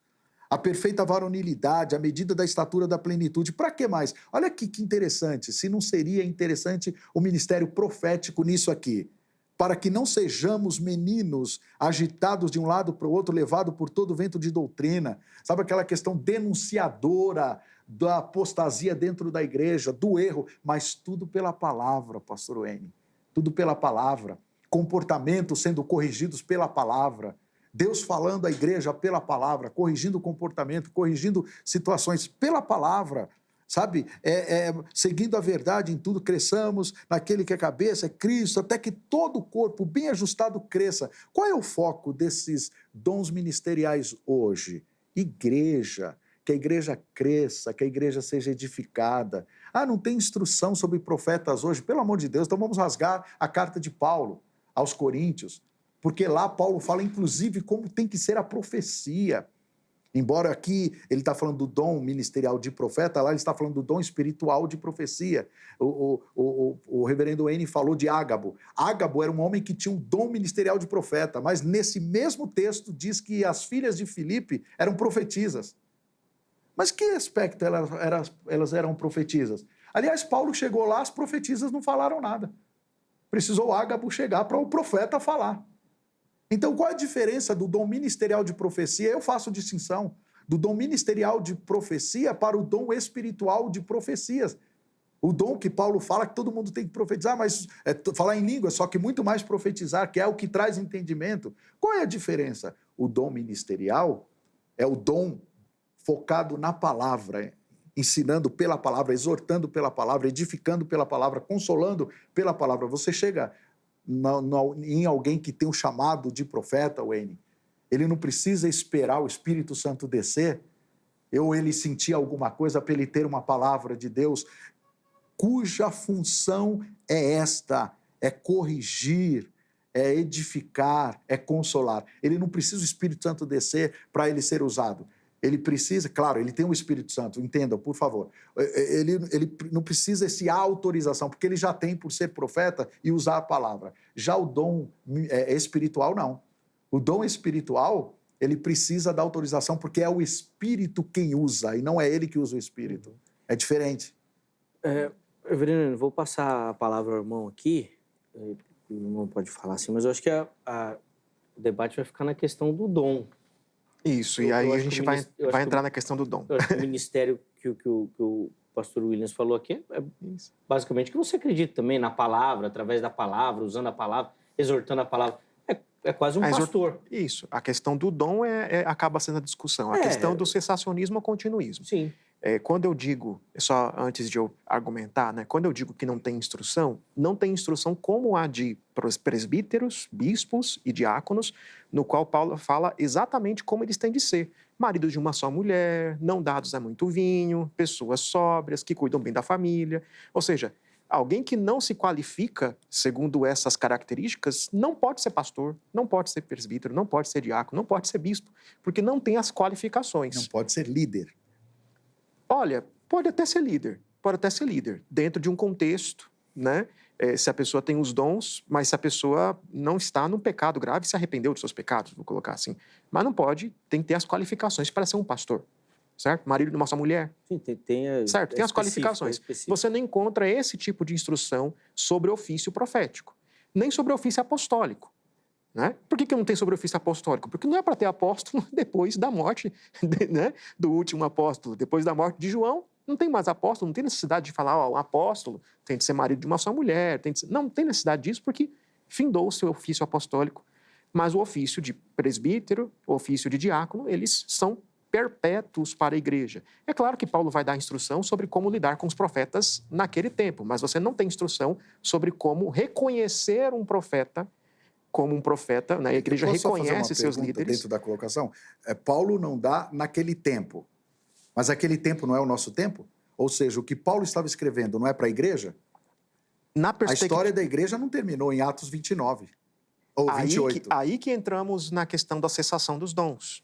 A perfeita varonilidade, a medida da estatura da plenitude. Para que mais? Olha que interessante, se não seria interessante o ministério profético nisso aqui. Para que não sejamos meninos agitados de um lado para o outro, levados por todo o vento de doutrina. Sabe aquela questão denunciadora da apostasia dentro da igreja, do erro, mas tudo pela palavra, pastor Wayne. Tudo pela palavra. Comportamentos sendo corrigidos pela palavra. Deus falando à igreja pela palavra, corrigindo o comportamento, corrigindo situações pela palavra, sabe? Seguindo a verdade em tudo, cresçamos naquele que é cabeça, é Cristo, até que todo o corpo bem ajustado cresça. Qual é o foco desses dons ministeriais hoje? Igreja, que a igreja cresça, que a igreja seja edificada. Ah, não tem instrução sobre profetas hoje. Pelo amor de Deus, então vamos rasgar a carta de Paulo aos Coríntios, porque lá Paulo fala, inclusive, como tem que ser a profecia. Embora aqui ele está falando do dom ministerial de profeta, lá ele está falando do dom espiritual de profecia. O reverendo Wayne falou de Ágabo. Ágabo era um homem que tinha um dom ministerial de profeta, mas nesse mesmo texto diz que as filhas de Filipe eram profetisas. Mas que aspecto elas eram profetisas? Aliás, Paulo chegou lá, as profetisas não falaram nada. Precisou Ágabo chegar para o profeta falar. Então, qual a diferença do dom ministerial de profecia? Eu faço distinção do dom ministerial de profecia para o dom espiritual de profecias. O dom que Paulo fala que todo mundo tem que profetizar, mas falar em língua, só que muito mais profetizar, que é o que traz entendimento. Qual é a diferença? O dom ministerial é o dom focado na palavra, ensinando pela palavra, exortando pela palavra, edificando pela palavra, consolando pela palavra. Você chega em alguém que tem um chamado de profeta, Wayne, ele não precisa esperar o Espírito Santo descer, ou ele sentir alguma coisa para ele ter uma palavra de Deus, cuja função é esta, é corrigir, é edificar, é consolar. Ele não precisa o Espírito Santo descer para ele ser usado. Ele precisa, claro, ele tem o Espírito Santo, entendam, por favor. Ele não precisa essa autorização, porque ele já tem por ser profeta e usar a palavra. Já o dom espiritual, não. O dom espiritual, ele precisa da autorização, porque é o Espírito quem usa, e não é ele que usa o Espírito. É diferente. Reverendo, vou passar a palavra ao irmão aqui. O irmão pode falar assim, mas eu acho que o debate vai ficar na questão do dom. Isso, e aí a gente vai entrar na questão do dom. Eu acho que o ministério que o pastor Williams falou aqui é basicamente que você acredita também na palavra, através da palavra, usando a palavra, exortando a palavra. É quase um pastor. Isso, a questão do dom acaba sendo a discussão. A questão do cessacionismo ou continuismo. Sim. Quando eu digo, só antes de eu argumentar, né, quando eu digo que não tem instrução como a de presbíteros, bispos e diáconos, no qual Paulo fala exatamente como eles têm de ser. Maridos de uma só mulher, não dados a muito vinho, pessoas sóbrias, que cuidam bem da família. Ou seja, alguém que não se qualifica segundo essas características não pode ser pastor, não pode ser presbítero, não pode ser diácono, não pode ser bispo, porque não tem as qualificações. Não pode ser líder. Olha, pode até ser líder, dentro de um contexto, né? Se a pessoa tem os dons, mas se a pessoa não está num pecado grave, se arrependeu dos seus pecados, vou colocar assim. Mas não pode, tem que ter as qualificações para ser um pastor, certo? Marido de uma só mulher. Sim, certo, tem as qualificações. Você não encontra esse tipo de instrução sobre ofício profético, nem sobre ofício apostólico. Né? Por que não tem sobre ofício apostólico? Porque não é para ter apóstolo depois da morte né, do último apóstolo. Depois da morte de João, não tem mais apóstolo, não tem necessidade de falar, um apóstolo tem de ser marido de uma só mulher. Não tem necessidade disso porque findou o seu ofício apostólico. Mas o ofício de presbítero, o ofício de diácono, eles são perpétuos para a igreja. É claro que Paulo vai dar instrução sobre como lidar com os profetas naquele tempo, mas você não tem instrução sobre como reconhecer um profeta como um profeta, né? A igreja reconhece seus líderes. Dentro da colocação, Paulo não dá naquele tempo, mas aquele tempo não é o nosso tempo? Ou seja, o que Paulo estava escrevendo não é para a igreja? A história da igreja não terminou em Atos 29 ou 28. Aí que entramos na questão da cessação dos dons.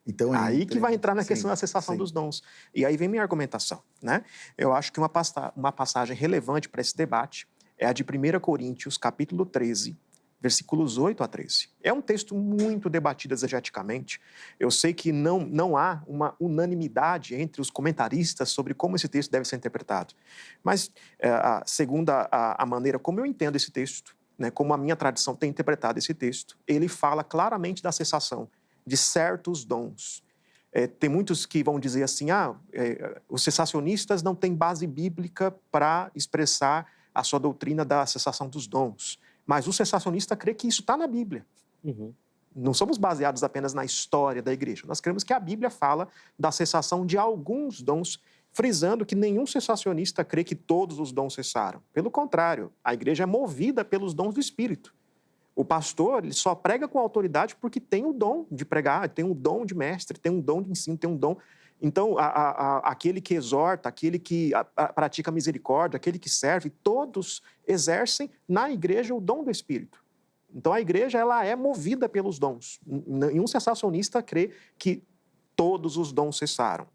Então, aí que vai entrar na questão da cessação dos dons. E aí vem minha argumentação, né? Eu acho que uma passagem relevante para esse debate é a de 1 Coríntios, capítulo 13, versículos 8 a 13. É um texto muito debatido exegeticamente. Eu sei que não há uma unanimidade entre os comentaristas sobre como esse texto deve ser interpretado. Mas, segundo a maneira como eu entendo esse texto, né, como a minha tradição tem interpretado esse texto, ele fala claramente da cessação de certos dons. Tem muitos que vão dizer assim, os cessacionistas não têm base bíblica para expressar a sua doutrina da cessação dos dons. Mas o cessacionista crê que isso está na Bíblia. Uhum. Não somos baseados apenas na história da igreja. Nós cremos que a Bíblia fala da cessação de alguns dons, frisando que nenhum cessacionista crê que todos os dons cessaram. Pelo contrário, a igreja é movida pelos dons do Espírito. O pastor ele só prega com autoridade porque tem o dom de pregar, tem um dom de mestre, tem um dom de ensino, tem um dom. Então, aquele que exorta, aquele que pratica misericórdia, aquele que serve, todos exercem na igreja o dom do Espírito. Então, a igreja ela é movida pelos dons. Nenhum cessacionista crê que todos os dons cessaram.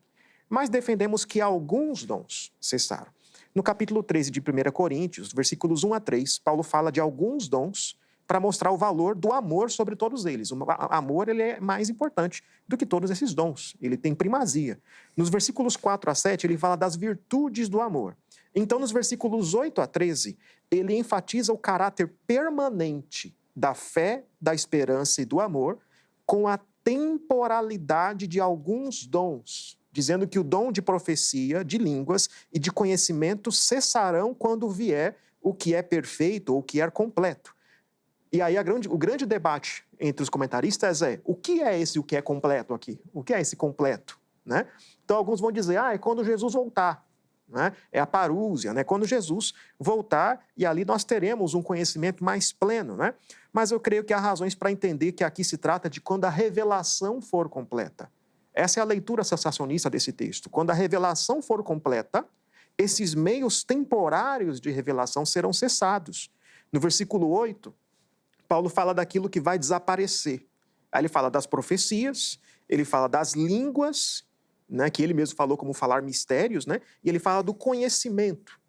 Mas defendemos que alguns dons cessaram. No capítulo 13 de 1 Coríntios, versículos 1 a 3, Paulo fala de alguns dons para mostrar o valor do amor sobre todos eles. O amor ele é mais importante do que todos esses dons. Ele tem primazia. Nos versículos 4 a 7, ele fala das virtudes do amor. Então, nos versículos 8 a 13, ele enfatiza o caráter permanente da fé, da esperança e do amor, com a temporalidade de alguns dons, dizendo que o dom de profecia, de línguas e de conhecimento cessarão quando vier o que é perfeito ou o que é completo. E aí o grande debate entre os comentaristas é o que é esse o que é completo aqui? O que é esse completo? Né? Então alguns vão dizer, é quando Jesus voltar. Né? É a parúzia, né? Quando Jesus voltar e ali nós teremos um conhecimento mais pleno. Né? Mas eu creio que há razões para entender que aqui se trata de quando a revelação for completa. Essa é a leitura sensacionista desse texto. Quando a revelação for completa, esses meios temporários de revelação serão cessados. No versículo 8, Paulo fala daquilo que vai desaparecer. Aí ele fala das profecias, ele fala das línguas, né, que ele mesmo falou como falar mistérios, né, e ele fala do conhecimento,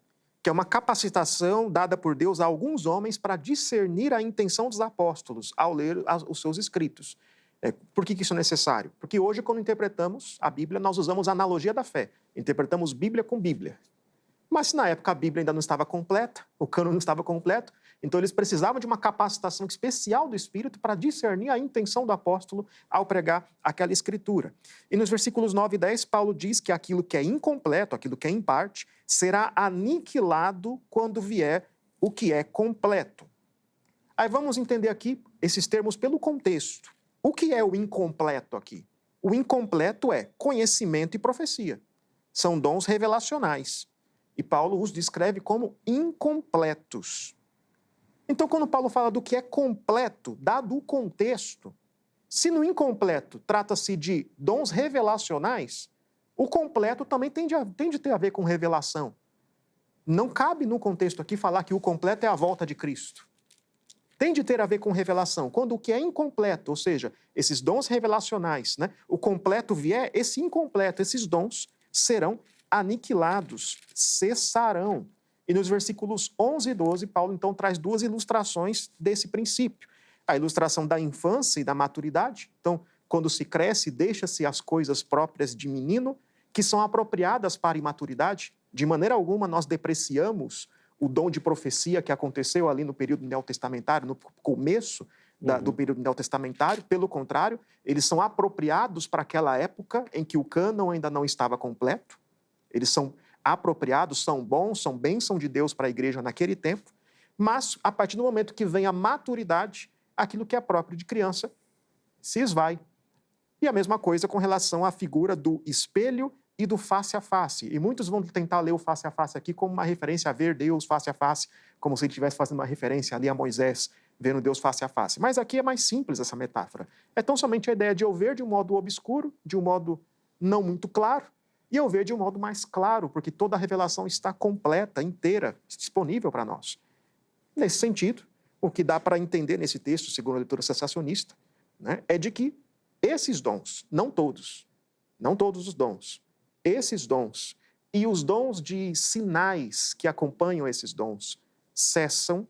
que é uma capacitação dada por Deus a alguns homens para discernir a intenção dos apóstolos ao ler os seus escritos. Por que isso é necessário? Porque hoje, quando interpretamos a Bíblia, nós usamos a analogia da fé. Interpretamos Bíblia com Bíblia. Mas se na época a Bíblia ainda não estava completa, o cânon não estava completo, então eles precisavam de uma capacitação especial do Espírito para discernir a intenção do apóstolo ao pregar aquela escritura. E nos versículos 9 e 10, Paulo diz que aquilo que é incompleto, aquilo que é em parte, será aniquilado quando vier o que é completo. Aí vamos entender aqui esses termos pelo contexto. O que é o incompleto aqui? O incompleto é conhecimento e profecia. São dons revelacionais. E Paulo os descreve como incompletos. Então, quando Paulo fala do que é completo, dado o contexto, se no incompleto trata-se de dons revelacionais, o completo também tem de ter a ver com revelação. Não cabe no contexto aqui falar que o completo é a volta de Cristo. Tem de ter a ver com revelação. Quando o que é incompleto, ou seja, esses dons revelacionais, né, o completo vier, esse incompleto, esses dons serão aniquilados, cessarão. E nos versículos 11 e 12, Paulo então traz duas ilustrações desse princípio. A ilustração da infância e da maturidade. Então, quando se cresce, deixa-se as coisas próprias de menino, que são apropriadas para a imaturidade. De maneira alguma nós depreciamos o dom de profecia que aconteceu ali no período neotestamentário, no começo do período neotestamentário. Pelo contrário, eles são apropriados para aquela época em que o cânon ainda não estava completo. Eles são apropriados, são bons, são bênção de Deus para a igreja naquele tempo, mas a partir do momento que vem a maturidade, aquilo que é próprio de criança se esvai. E a mesma coisa com relação à figura do espelho e do face a face. E muitos vão tentar ler o face a face aqui como uma referência a ver Deus face a face, como se ele estivesse fazendo uma referência ali a Moisés, vendo Deus face a face. Mas aqui é mais simples essa metáfora. É tão somente a ideia de eu ver de um modo obscuro, de um modo não muito claro, e eu ver de um modo mais claro, porque toda a revelação está completa, inteira, disponível para nós. Nesse sentido, o que dá para entender nesse texto, segundo a leitura sensacionista, né, é de que esses dons, não todos os dons, esses dons e os dons de sinais que acompanham esses dons cessam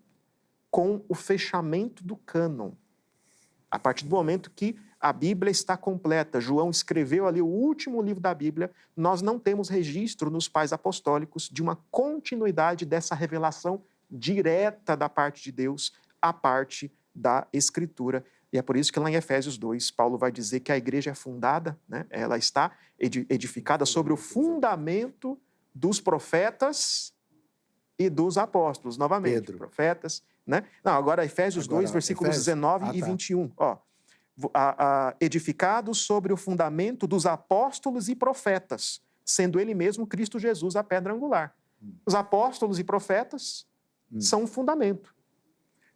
com o fechamento do cânon. A partir do momento que a Bíblia está completa, João escreveu ali o último livro da Bíblia, nós não temos registro nos pais apostólicos de uma continuidade dessa revelação direta da parte de Deus à parte da Escritura. E é por isso que lá em Efésios 2, Paulo vai dizer que a igreja é fundada, né? Ela está edificada sobre o fundamento dos profetas e dos apóstolos. Novamente, Pedro. Profetas. Né? Não, agora Efésios 2, versículos 19 e 21. Ó, edificados sobre o fundamento dos apóstolos e profetas, sendo ele mesmo Cristo Jesus a pedra angular. Os apóstolos e profetas são um fundamento.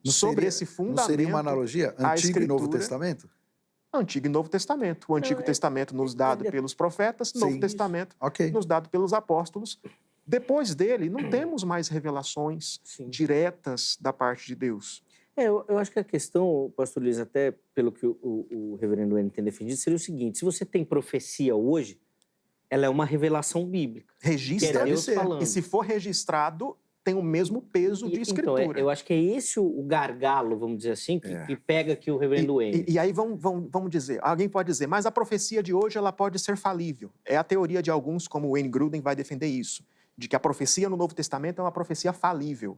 Sobre esse fundamento... Não seria uma analogia? Antigo e Novo Testamento? Antigo e Novo Testamento. O Antigo Testamento nos dado pelos profetas, Novo Testamento nos dado pelos apóstolos. Depois dele, não temos mais revelações diretas da parte de Deus. Eu acho que a questão, pastor Luiz, até pelo que o reverendo N tem defendido, seria o seguinte: se você tem profecia hoje, ela é uma revelação bíblica. Registra, Deus falando. E se for registrado, tem o mesmo peso de escritura. Então, eu acho que é esse o gargalo, vamos dizer assim, que pega aqui o reverendo N. E aí vamos dizer, alguém pode dizer, mas a profecia de hoje ela pode ser falível. É a teoria de alguns, como o Wayne Grudem vai defender isso, de que a profecia no Novo Testamento é uma profecia falível.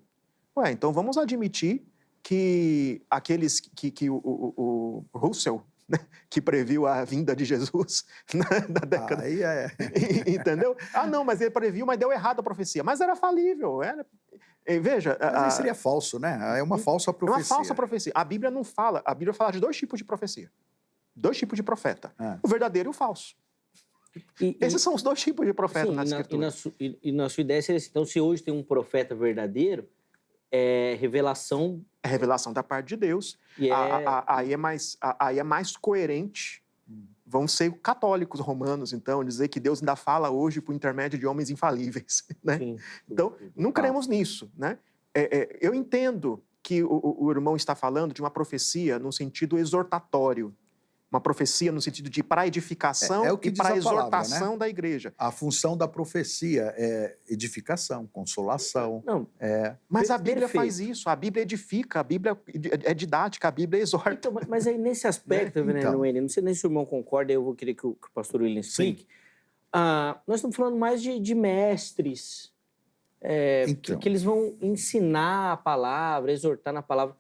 Então vamos admitir que aqueles que o Russell, né, que previu a vinda de Jesus na década... Aí é. Entendeu? Não, mas ele previu, mas deu errado a profecia. Mas era falível. Veja... Mas aí seria falso, né? É uma falsa profecia. É uma falsa profecia. A Bíblia não fala... A Bíblia fala de 2 tipos de profecia. 2 tipos de profeta. O verdadeiro e o falso. Esses são os 2 tipos de profeta na Escritura. E na sua ideia seria assim, então, se hoje tem um profeta verdadeiro, é revelação... É revelação da parte de Deus. Aí é mais coerente. Vão ser católicos romanos, então, dizer que Deus ainda fala hoje por intermédio de homens infalíveis. Né? Sim. Então, não cremos nisso. Né? Eu entendo que o irmão está falando de uma profecia no sentido exortatório. Uma profecia no sentido de para edificação e para exortação palavra, né? Da igreja. A função da profecia é edificação, consolação. Mas a Bíblia faz isso, a Bíblia edifica, a Bíblia é didática, a Bíblia exorta. Então, mas aí nesse aspecto, William, não sei nem se o irmão concorda, eu vou querer que o pastor William explique. Nós estamos falando mais de mestres, que eles vão ensinar a palavra, exortar na palavra.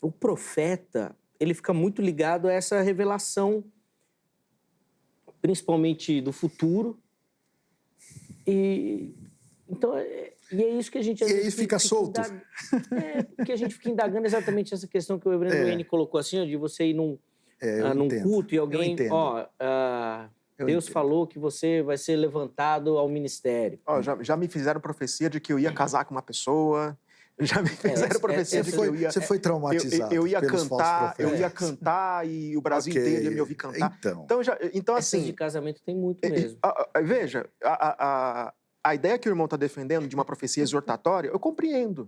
O profeta, ele fica muito ligado a essa revelação, principalmente do futuro. Então, é isso que a gente... E aí fica solto. Porque a gente fica indagando exatamente essa questão que o reverendo N colocou assim, de você ir num culto e alguém... Deus falou que você vai ser levantado ao ministério. Já me fizeram profecia de que eu ia casar com uma pessoa... Já me fizeram profecia de que eu ia... Você foi traumatizado eu ia cantar e o Brasil inteiro ia me ouvir cantar. Então assim... Essas de casamento tem muito mesmo. Veja, a ideia que o irmão está defendendo de uma profecia exortatória, eu compreendo.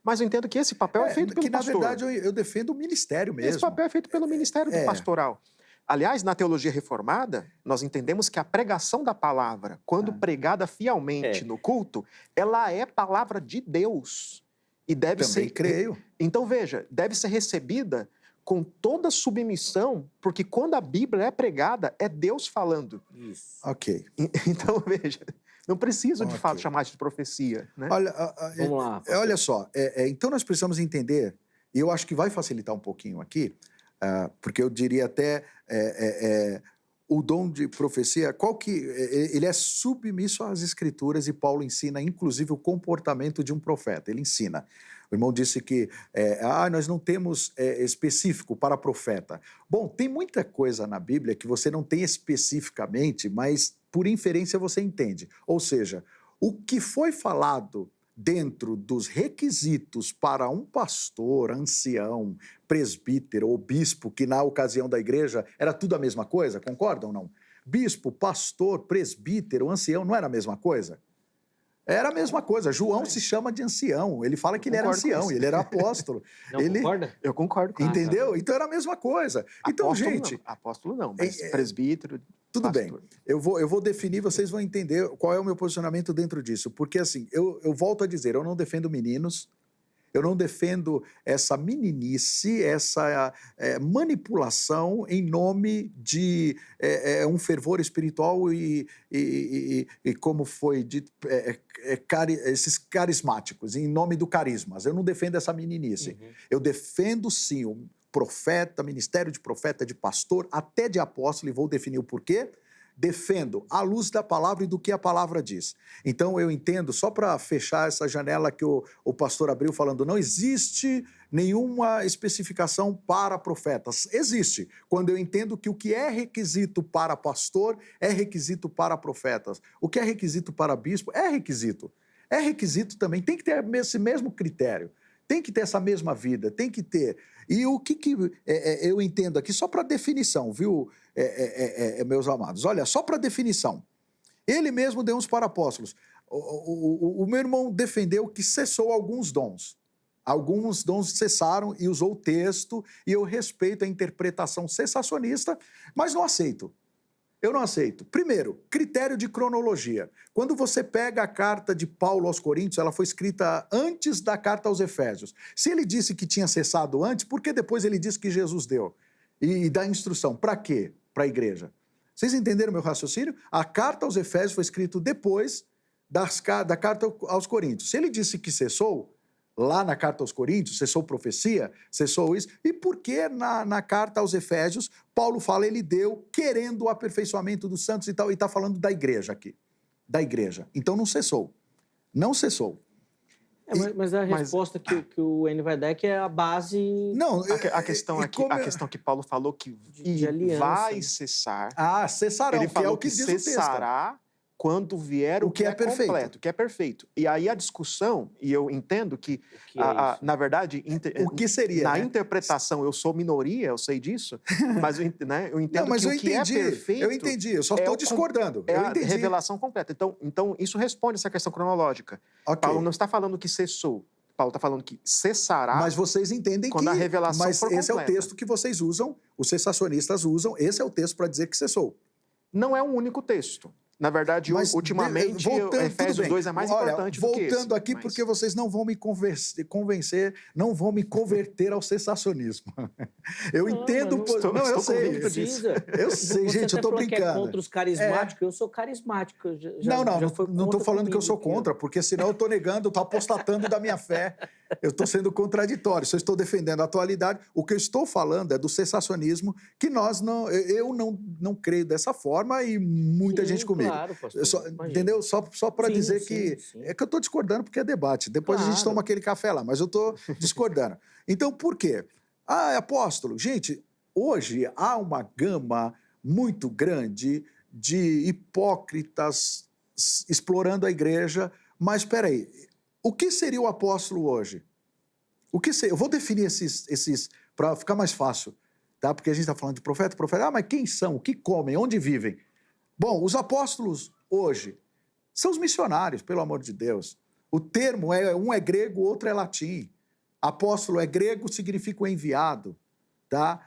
Mas eu entendo que esse papel é feito pelo pastor. Que, na verdade, eu defendo o ministério mesmo. Esse papel é feito pelo ministério do pastoral. Aliás, na teologia reformada, nós entendemos que a pregação da palavra, quando pregada fielmente no culto, ela é palavra de Deus. E deve Também creio. Então, veja, deve ser recebida com toda submissão, porque quando a Bíblia é pregada, é Deus falando. Isso. Ok. Então, veja, não preciso, de fato, chamar isso de profecia. Né? Vamos lá. Olha só, então nós precisamos entender, e eu acho que vai facilitar um pouquinho aqui, porque eu diria até... o dom de profecia, ele é submisso às Escrituras e Paulo ensina, inclusive, o comportamento de um profeta. Ele ensina. O irmão disse que nós não temos específico para profeta. Bom, tem muita coisa na Bíblia que você não tem especificamente, mas por inferência você entende. Ou seja, o que foi falado dentro dos requisitos para um pastor, ancião, presbítero ou bispo, que na ocasião da igreja era tudo a mesma coisa, concordam ou não? Bispo, pastor, presbítero, ancião, não era a mesma coisa? Era a mesma coisa. João se chama de ancião. Ele fala que ele era ancião, ele era apóstolo. Concorda? Eu concordo com isso. Entendeu? Então era a mesma coisa. Então, gente... Apóstolo não, mas presbítero... Tudo bem. Eu vou definir, vocês vão entender qual é o meu posicionamento dentro disso. Porque, assim, eu volto a dizer, eu não defendo meninos, eu não defendo essa meninice, essa manipulação em nome de um fervor espiritual e como foi dito, esses carismáticos, em nome do carismas. Eu não defendo essa meninice. Eu defendo, sim, o profeta, ministério de profeta, de pastor, até de apóstolo, e vou definir o porquê. Defendo à luz da palavra e do que a palavra diz. Então, eu entendo, só para fechar essa janela que o pastor abriu falando, não existe nenhuma especificação para profetas. Existe, quando eu entendo que o que é requisito para pastor é requisito para profetas. O que é requisito para bispo é requisito. É requisito também, tem que ter esse mesmo critério. Tem que ter essa mesma vida, tem que ter. E o que eu entendo aqui, só para definição, viu, meus amados? Olha, só para definição. Ele mesmo deu uns para apóstolos. O meu irmão defendeu que cessou alguns dons. Alguns dons cessaram e usou o texto, e eu respeito a interpretação cessacionista, mas não aceito. Eu não aceito. Primeiro, critério de cronologia. Quando você pega a carta de Paulo aos Coríntios, ela foi escrita antes da carta aos Efésios. Se ele disse que tinha cessado antes, por que depois ele disse que Jesus deu? E dá instrução. Para quê? Para a igreja. Vocês entenderam meu raciocínio? A carta aos Efésios foi escrita depois da carta aos Coríntios. Se ele disse que cessou, lá na carta aos Coríntios, cessou profecia, cessou isso. E por que na carta aos Efésios, Paulo fala, ele deu querendo o aperfeiçoamento dos santos e tal, e está falando da igreja aqui. Da igreja. Então não cessou. Não cessou. Mas a resposta que o N vai dar é que é a base... Não, a questão que Paulo falou que vai cessar. Ah, cessarão, ele falou é o que diz o texto. Cessará quando vier o que é perfeito. Completo, o que é perfeito. E aí a discussão, e eu entendo que, na verdade... O que seria, na né? interpretação, eu sou minoria, eu sei disso, mas eu entendo que o que é perfeito... Eu entendi, eu só estou discordando. É a revelação completa. Então, isso responde essa questão cronológica. Okay. Paulo não está falando que cessou. Paulo está falando que cessará. Mas vocês entendem quando a revelação mas for esse completa. É o texto que vocês usam, os cessacionistas usam, esse é o texto para dizer que cessou. Não é um único texto. Na verdade, ultimamente, Efésios 2 é mais importante do que esse. Voltando aqui, porque vocês não vão me convencer, não vão me converter ao cessacionismo. Eu entendo... Eu sei. Eu sei, gente, eu estou brincando. Você é contra os carismáticos, eu sou carismático. Não estou falando que eu sou contra, porque senão eu estou negando, eu estou apostatando da minha fé. Eu estou sendo contraditório. Se eu estou defendendo a atualidade, o que eu estou falando é do cessacionismo, que eu não creio dessa forma e muita gente comigo. Claro, pastor. Entendeu? Só para dizer que... Sim. É que eu estou discordando porque é debate. Depois a gente toma aquele café lá, mas eu estou discordando. Então, por quê? Apóstolo, gente, hoje há uma gama muito grande de hipócritas explorando a igreja, mas espera aí, o que seria o apóstolo hoje? Eu vou definir esses para ficar mais fácil, tá? Porque a gente está falando de profeta, mas quem são? O que comem? Onde vivem? Bom, os apóstolos hoje são os missionários, pelo amor de Deus. O termo um é grego, o outro é latim. Apóstolo é grego, significa o enviado, tá?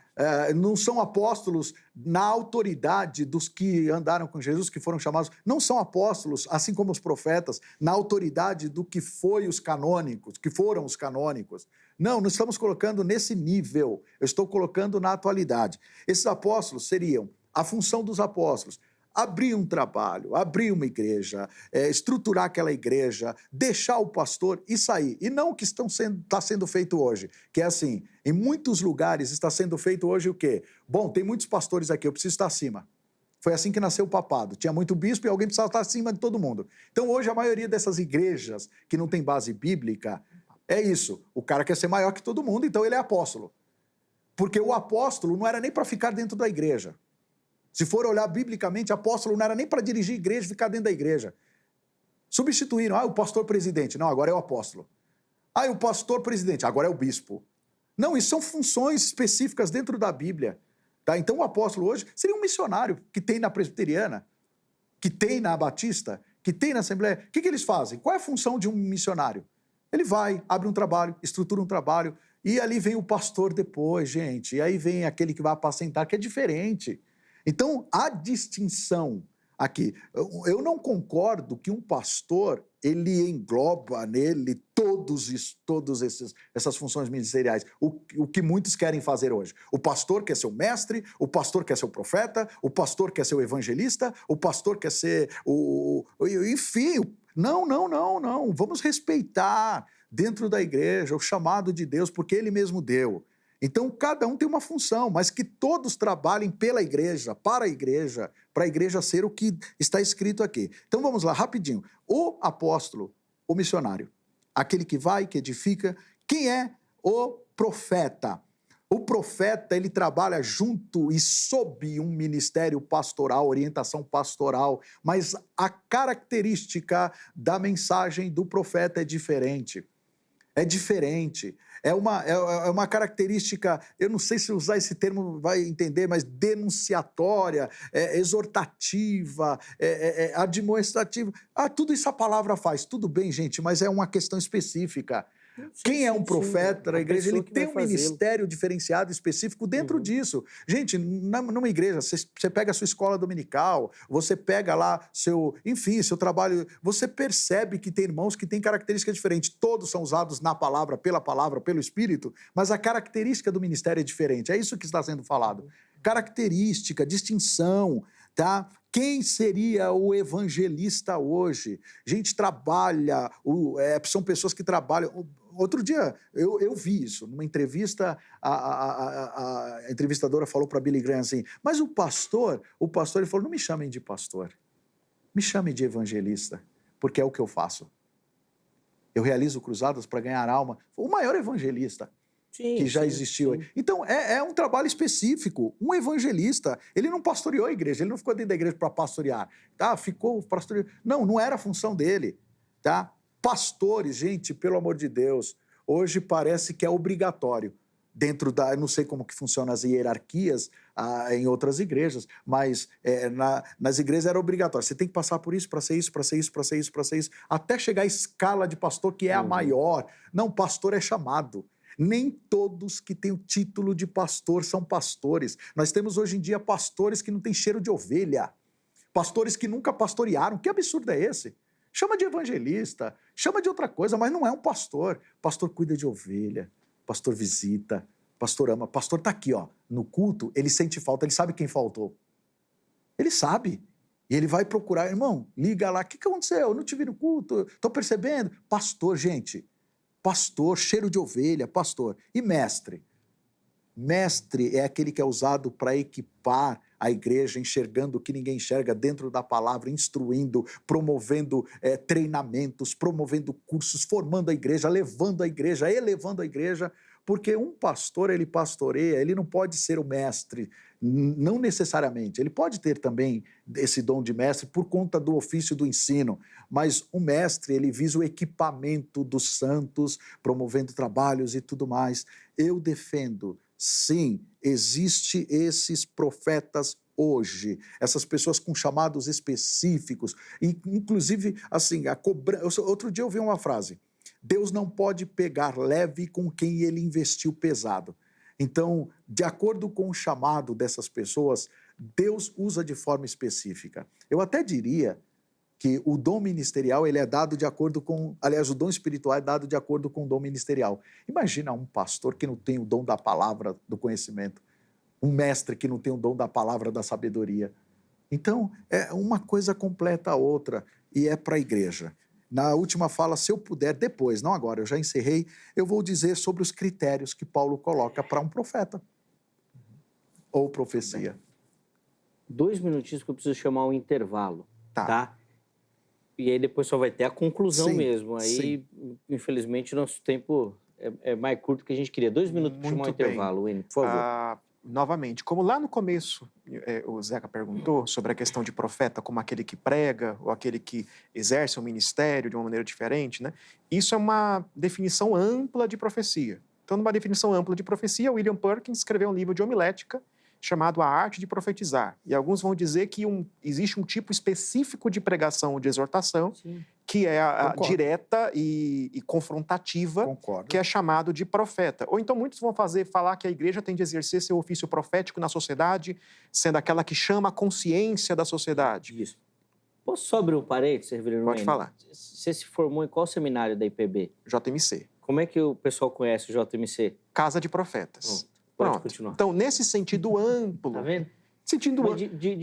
Não são apóstolos na autoridade dos que andaram com Jesus, que foram chamados. Não são apóstolos, assim como os profetas, na autoridade do que foram os canônicos. Não estamos colocando nesse nível. Eu estou colocando na atualidade. Esses apóstolos seriam a função dos apóstolos: abrir um trabalho, abrir uma igreja, estruturar aquela igreja, deixar o pastor e sair. E não o que está sendo feito hoje, que é assim, em muitos lugares está sendo feito hoje o quê? Bom, tem muitos pastores aqui, eu preciso estar acima. Foi assim que nasceu o papado. Tinha muito bispo e alguém precisava estar acima de todo mundo. Então hoje a maioria dessas igrejas que não tem base bíblica, é isso. O cara quer ser maior que todo mundo, então ele é apóstolo. Porque o apóstolo não era nem para ficar dentro da igreja. Se for olhar biblicamente, apóstolo não era nem para dirigir igreja e ficar dentro da igreja. Substituíram. O pastor presidente. Não, agora é o apóstolo. O pastor presidente. Agora é o bispo. Não, isso são funções específicas dentro da Bíblia. Tá? Então o apóstolo hoje seria um missionário que tem na presbiteriana, que tem na batista, que tem na assembleia. O que eles fazem? Qual é a função de um missionário? Ele vai, abre um trabalho, estrutura um trabalho, e ali vem o pastor depois, gente. E aí vem aquele que vai apacentar, que é diferente. Então, há distinção aqui. Eu não concordo que um pastor, ele engloba nele todas essas funções ministeriais, o que muitos querem fazer hoje. O pastor quer ser o mestre, o pastor quer ser o profeta, o pastor quer ser o evangelista, o pastor quer ser enfim, não. Vamos respeitar dentro da igreja o chamado de Deus, porque ele mesmo deu. Então, cada um tem uma função, mas que todos trabalhem pela igreja, para a igreja ser o que está escrito aqui. Então, vamos lá, rapidinho. O apóstolo, o missionário, aquele que vai, que edifica. Quem é o profeta? O profeta, ele trabalha junto e sob um ministério pastoral, orientação pastoral, mas a característica da mensagem do profeta é diferente. é diferente. É uma característica, eu não sei se usar esse termo vai entender, mas denunciatória, exortativa, admoestativa. Tudo isso a palavra faz. Tudo bem, gente, mas é uma questão específica. Quem é um profeta da igreja, ele tem um ministério diferenciado, específico dentro disso. Gente, numa igreja, você pega a sua escola dominical, você pega lá seu trabalho, você percebe que tem irmãos que têm características diferentes. Todos são usados na palavra, pelo Espírito, mas a característica do ministério é diferente. É isso que está sendo falado. Característica, distinção, tá? Quem seria o evangelista hoje? Gente trabalha, são pessoas que trabalham. Outro dia, eu vi isso, numa entrevista, a entrevistadora falou para Billy Graham assim, mas o pastor ele falou, não me chamem de pastor, me chamem de evangelista, porque é o que eu faço. Eu realizo cruzadas para ganhar alma. Foi o maior evangelista que já existiu. Sim. Então, é um trabalho específico. Um evangelista, ele não pastoreou a igreja, ele não ficou dentro da igreja para pastorear. Tá? Ficou pastoreando. Não era a função dele. Tá? Pastores, gente, pelo amor de Deus, hoje parece que é obrigatório. Dentro da, eu não sei como que funcionam as hierarquias em outras igrejas, mas nas igrejas era obrigatório. Você tem que passar por isso, para ser isso, para ser isso, para ser isso, para ser isso, até chegar à escala de pastor, que é a maior. Não, pastor é chamado. Nem todos que têm o título de pastor são pastores. Nós temos hoje em dia pastores que não têm cheiro de ovelha, pastores que nunca pastorearam. Que absurdo é esse? Chama de evangelista, chama de outra coisa, mas não é um pastor. Pastor cuida de ovelha, pastor visita, pastor ama. Pastor está aqui, ó, no culto, ele sente falta, ele sabe quem faltou. Ele sabe. E ele vai procurar, irmão, liga lá, o que aconteceu? Eu não te vi no culto, estou percebendo. Pastor, gente, pastor, cheiro de ovelha, pastor. E mestre? Mestre é aquele que é usado para equipar a igreja, enxergando o que ninguém enxerga dentro da palavra, instruindo, promovendo treinamentos, promovendo cursos, formando a igreja, levando a igreja, elevando a igreja, porque um pastor, ele pastoreia, ele não pode ser o mestre, não necessariamente. Ele pode ter também esse dom de mestre por conta do ofício do ensino, mas o mestre, ele visa o equipamento dos santos, promovendo trabalhos e tudo mais. Eu defendo, sim, existe esses profetas hoje, essas pessoas com chamados específicos, e inclusive, assim, outro dia eu vi uma frase, Deus não pode pegar leve com quem ele investiu pesado. Então, de acordo com o chamado dessas pessoas, Deus usa de forma específica. Eu até diria que o dom ministerial ele é dado de acordo com... Aliás, o dom espiritual é dado de acordo com o dom ministerial. Imagina um pastor que não tem o dom da palavra do conhecimento, um mestre que não tem o dom da palavra da sabedoria. Então, uma coisa completa a outra, e é para a igreja. Na última fala, se eu puder, depois, não agora, eu já encerrei, eu vou dizer sobre os critérios que Paulo coloca para um profeta ou profecia. 2 minutinhos que eu preciso chamar um intervalo, tá? E aí depois só vai ter a conclusão mesmo. Aí, infelizmente, nosso tempo é mais curto do que a gente queria. 2 minutos para chamar um intervalo, Wayne, por favor. Novamente, como lá no começo o Zeca perguntou sobre a questão de profeta como aquele que prega ou aquele que exerce um ministério de uma maneira diferente, né? Isso é uma definição ampla de profecia. Então, numa definição ampla de profecia, William Perkins escreveu um livro de homilética chamado A Arte de Profetizar. E alguns vão dizer que existe um tipo específico de pregação ou de exortação, sim, que é a direta e confrontativa, concordo, que é chamado de profeta. Ou então muitos vão falar que a igreja tem de exercer seu ofício profético na sociedade, sendo aquela que chama a consciência da sociedade. Isso. Posso só abrir um parênteses, Reverendo Pode falar. Você se formou em qual seminário da IPB? JMC. Como é que o pessoal conhece o JMC? Casa de Profetas. Pode continuar. Então, nesse sentido amplo... Tá vendo?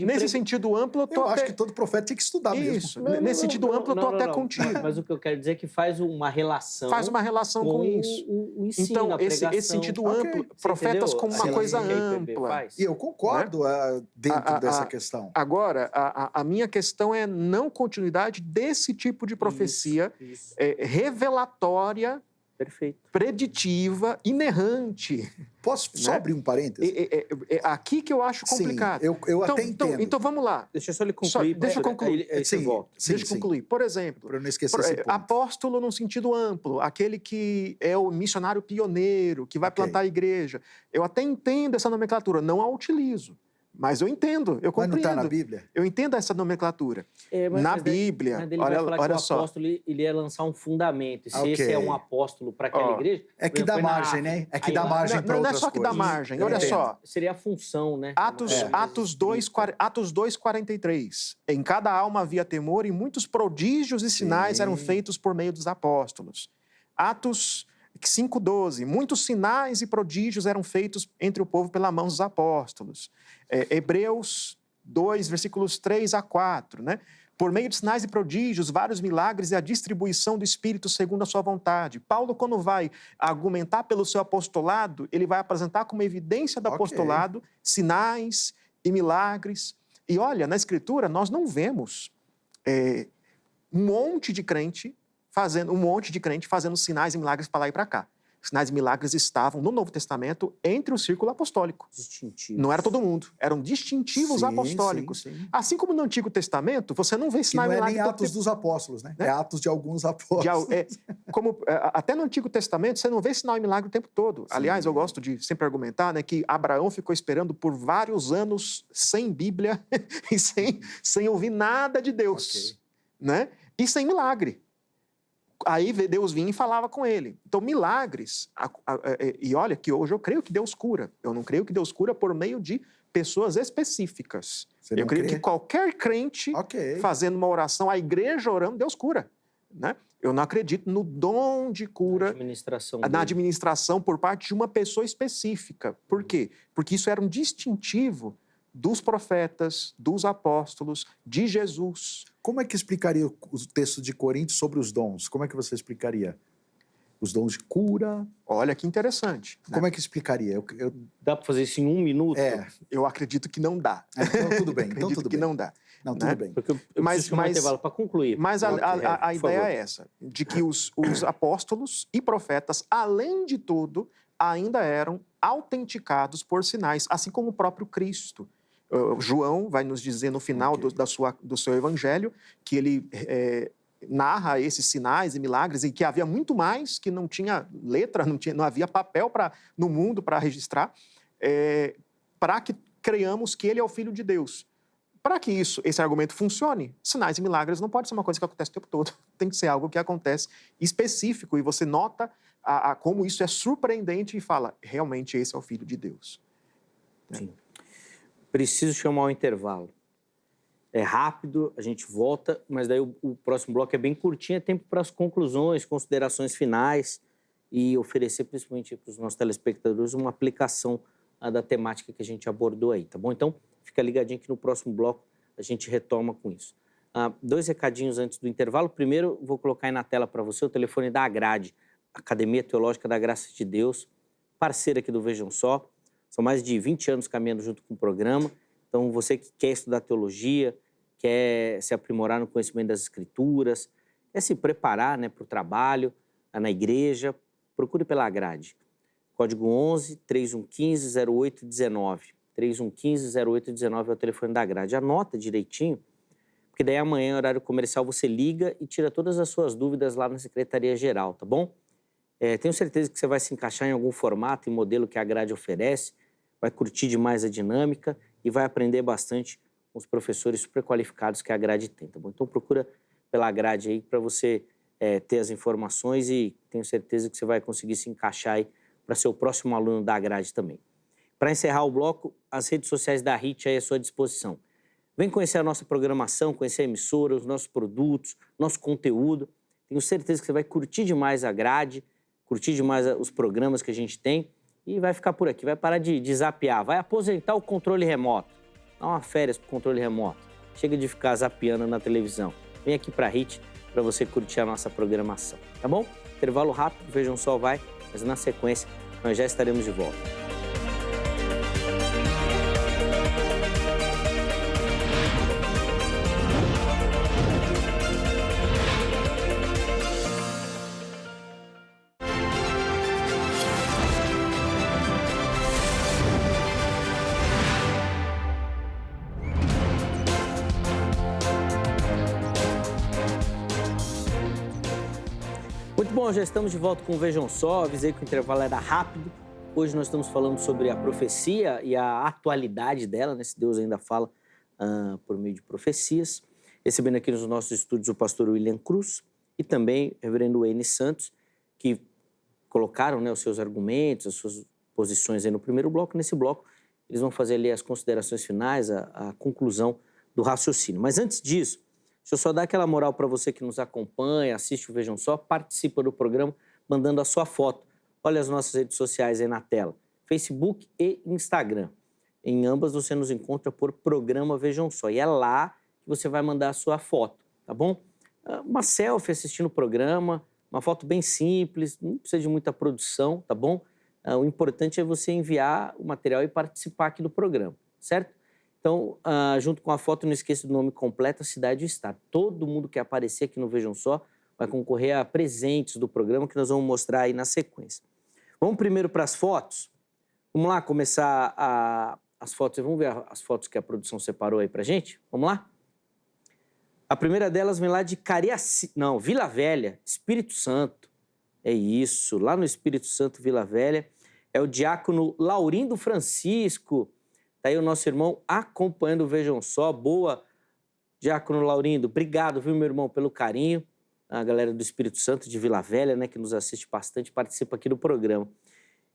Nesse sentido amplo, eu acho que todo profeta tem que estudar mesmo. Isso. Nesse sentido amplo, eu estou até contigo. Mas o que eu quero dizer é que faz uma relação... Faz uma relação com isso. O ensino, então, a pregação. Esse sentido amplo, profetas como uma coisa ampla. E eu concordo, né, dentro dessa questão. Agora, a minha questão é não continuidade desse tipo de profecia revelatória Perfeito. preditiva, inerrante. Posso só abrir um parêntese? É aqui que eu acho complicado. Sim, eu até entendo. Então vamos lá. Deixa só ele concluir. Deixa eu concluir. Aí você volta. Deixa eu concluir. Por exemplo, Para eu não esquecer esse ponto. apóstolo num sentido amplo, aquele que é o missionário pioneiro, que vai plantar a igreja. Eu até entendo essa nomenclatura, não a utilizo. Mas eu entendo, eu compreendo. Mas não está na Bíblia? Eu entendo essa nomenclatura. Mas Bíblia, ele vai falar olha que só. O apóstolo ele ia lançar um fundamento. E se Ok. esse é um apóstolo para aquela igreja... É que dá margem, né? É que dá margem para Não é outras só que dá coisas. margem, Eu olha entendo. só. Seria a função, né? Atos 2:43. Em cada alma havia temor e muitos prodígios e sinais eram feitos por meio dos apóstolos. Atos 5:12. Muitos sinais e prodígios eram feitos entre o povo pela mão dos apóstolos. Hebreus 2, versículos 3 a 4, né? Por meio de sinais e prodígios, vários milagres e a distribuição do Espírito segundo a sua vontade. Paulo, quando vai argumentar pelo seu apostolado, ele vai apresentar como evidência do apostolado sinais e milagres. E olha, na Escritura, nós não vemos um monte de crente fazendo sinais e milagres para lá e para cá. Sinais e milagres estavam no Novo Testamento entre o círculo apostólico. Distintivos. Não era todo mundo, eram distintivos apostólicos. Sim. Assim como no Antigo Testamento, você não vê Que sinal não e é milagre... nem Atos dos Apóstolos, né? É Atos de alguns apóstolos. Até no Antigo Testamento, você não vê sinal e milagre o tempo todo. Sim. Aliás, eu gosto de sempre argumentar, né, que Abraão ficou esperando por vários anos sem Bíblia e sem ouvir nada de Deus. Né? E sem milagre. Aí Deus vinha e falava com ele. Então, milagres... E olha que hoje eu creio que Deus cura. Eu não creio que Deus cura por meio de pessoas específicas. Eu creio que qualquer crente fazendo uma oração, a igreja orando, Deus cura. Né? Eu não acredito no dom de cura na administração por parte de uma pessoa específica. Por quê? Porque isso era um distintivo dos profetas, dos apóstolos, de Jesus. Como é que explicaria o texto de Coríntios sobre os dons? Como é que você explicaria? Os dons de cura? Olha que interessante. Como é que explicaria? Dá para fazer isso em 1 minuto? Eu acredito que não dá. Então, tudo bem. Não dá. Não, tudo bem. Porque eu preciso chamar um intervalo para concluir. Mas a ideia é essa, de que os apóstolos e profetas, além de tudo, ainda eram autenticados por sinais, assim como o próprio Cristo. João vai nos dizer no final do seu evangelho que ele narra esses sinais e milagres e que havia muito mais, que não tinha letra, não havia papel no mundo para registrar, para que creiamos que ele é o Filho de Deus. Para que esse argumento funcione, sinais e milagres não pode ser uma coisa que acontece o tempo todo. Tem que ser algo que acontece específico e você nota como isso é surpreendente e fala, realmente esse é o Filho de Deus. Sim. Preciso chamar o intervalo. É rápido, a gente volta, mas daí o próximo bloco é bem curtinho, é tempo para as conclusões, considerações finais e oferecer principalmente para os nossos telespectadores uma aplicação da temática que a gente abordou aí, tá bom? Então, fica ligadinho que no próximo bloco a gente retoma com isso. 2 recadinhos antes do intervalo. Primeiro, vou colocar aí na tela para você o telefone da Agrade, Academia Teológica da Graça de Deus, parceira aqui do Vejam Só. São mais de 20 anos caminhando junto com o programa. Então, você que quer estudar teologia, quer se aprimorar no conhecimento das Escrituras, quer se preparar, né, para o trabalho, na igreja, procure pela Agrade. Código 11 3115 0819. 3115 0819 é o telefone da Agrade. Anota direitinho, porque daí amanhã, no horário comercial, você liga e tira todas as suas dúvidas lá na Secretaria-Geral, tá bom? Tenho certeza que você vai se encaixar em algum formato e modelo que a Grade oferece, vai curtir demais a dinâmica e vai aprender bastante com os professores super qualificados que a Grade tem, tá bom? Então procura pela Grade aí para você ter as informações e tenho certeza que você vai conseguir se encaixar aí para ser o próximo aluno da Grade também. Para encerrar o bloco, as redes sociais da HIT aí à sua disposição. Vem conhecer a nossa programação, conhecer a emissora, os nossos produtos, nosso conteúdo. Tenho certeza que você vai curtir demais a Grade, curtir demais os programas que a gente tem e vai ficar por aqui, vai parar de zapear, vai aposentar o controle remoto, dá uma férias pro controle remoto, chega de ficar zapeando na televisão, vem aqui pra HIT para você curtir a nossa programação, tá bom? Intervalo rápido, Vejam Só vai, mas na sequência nós já estaremos de volta. Bom, já estamos de volta com o Vejam Só. Avisei que o intervalo era rápido. Hoje nós estamos falando sobre a profecia e a atualidade dela, né? Se Deus ainda fala por meio de profecias. Recebendo aqui nos nossos estúdios o pastor William Cruz e também o reverendo Wayne Santos, que colocaram, né, os seus argumentos, as suas posições aí no primeiro bloco. Nesse bloco, eles vão fazer ali as considerações finais, a conclusão do raciocínio. Mas antes disso, deixa eu só dar aquela moral para você que nos acompanha, assiste o Vejam Só, participa do programa mandando a sua foto. Olha as nossas redes sociais aí na tela, Facebook e Instagram. Em ambas você nos encontra por Programa Vejam Só. E é lá que você vai mandar a sua foto, tá bom? Uma selfie assistindo o programa, uma foto bem simples, não precisa de muita produção, tá bom? O importante é você enviar o material e participar aqui do programa, certo? Então, junto com a foto, não esqueça do nome completo, a cidade e o estado. Todo mundo que aparecer aqui no Vejam Só vai concorrer a presentes do programa que nós vamos mostrar aí na sequência. Vamos primeiro para as fotos? Vamos lá começar as fotos. Vamos ver as fotos que a produção separou aí pra gente? Vamos lá? A primeira delas vem lá de Vila Velha, Espírito Santo. É isso, lá no Espírito Santo, Vila Velha. É o diácono Laurindo Francisco. Tá aí o nosso irmão acompanhando o Vejam Só. Boa, diácono Laurindo. Obrigado, viu, meu irmão, pelo carinho. A galera do Espírito Santo, de Vila Velha, né, que nos assiste bastante, participa aqui do programa.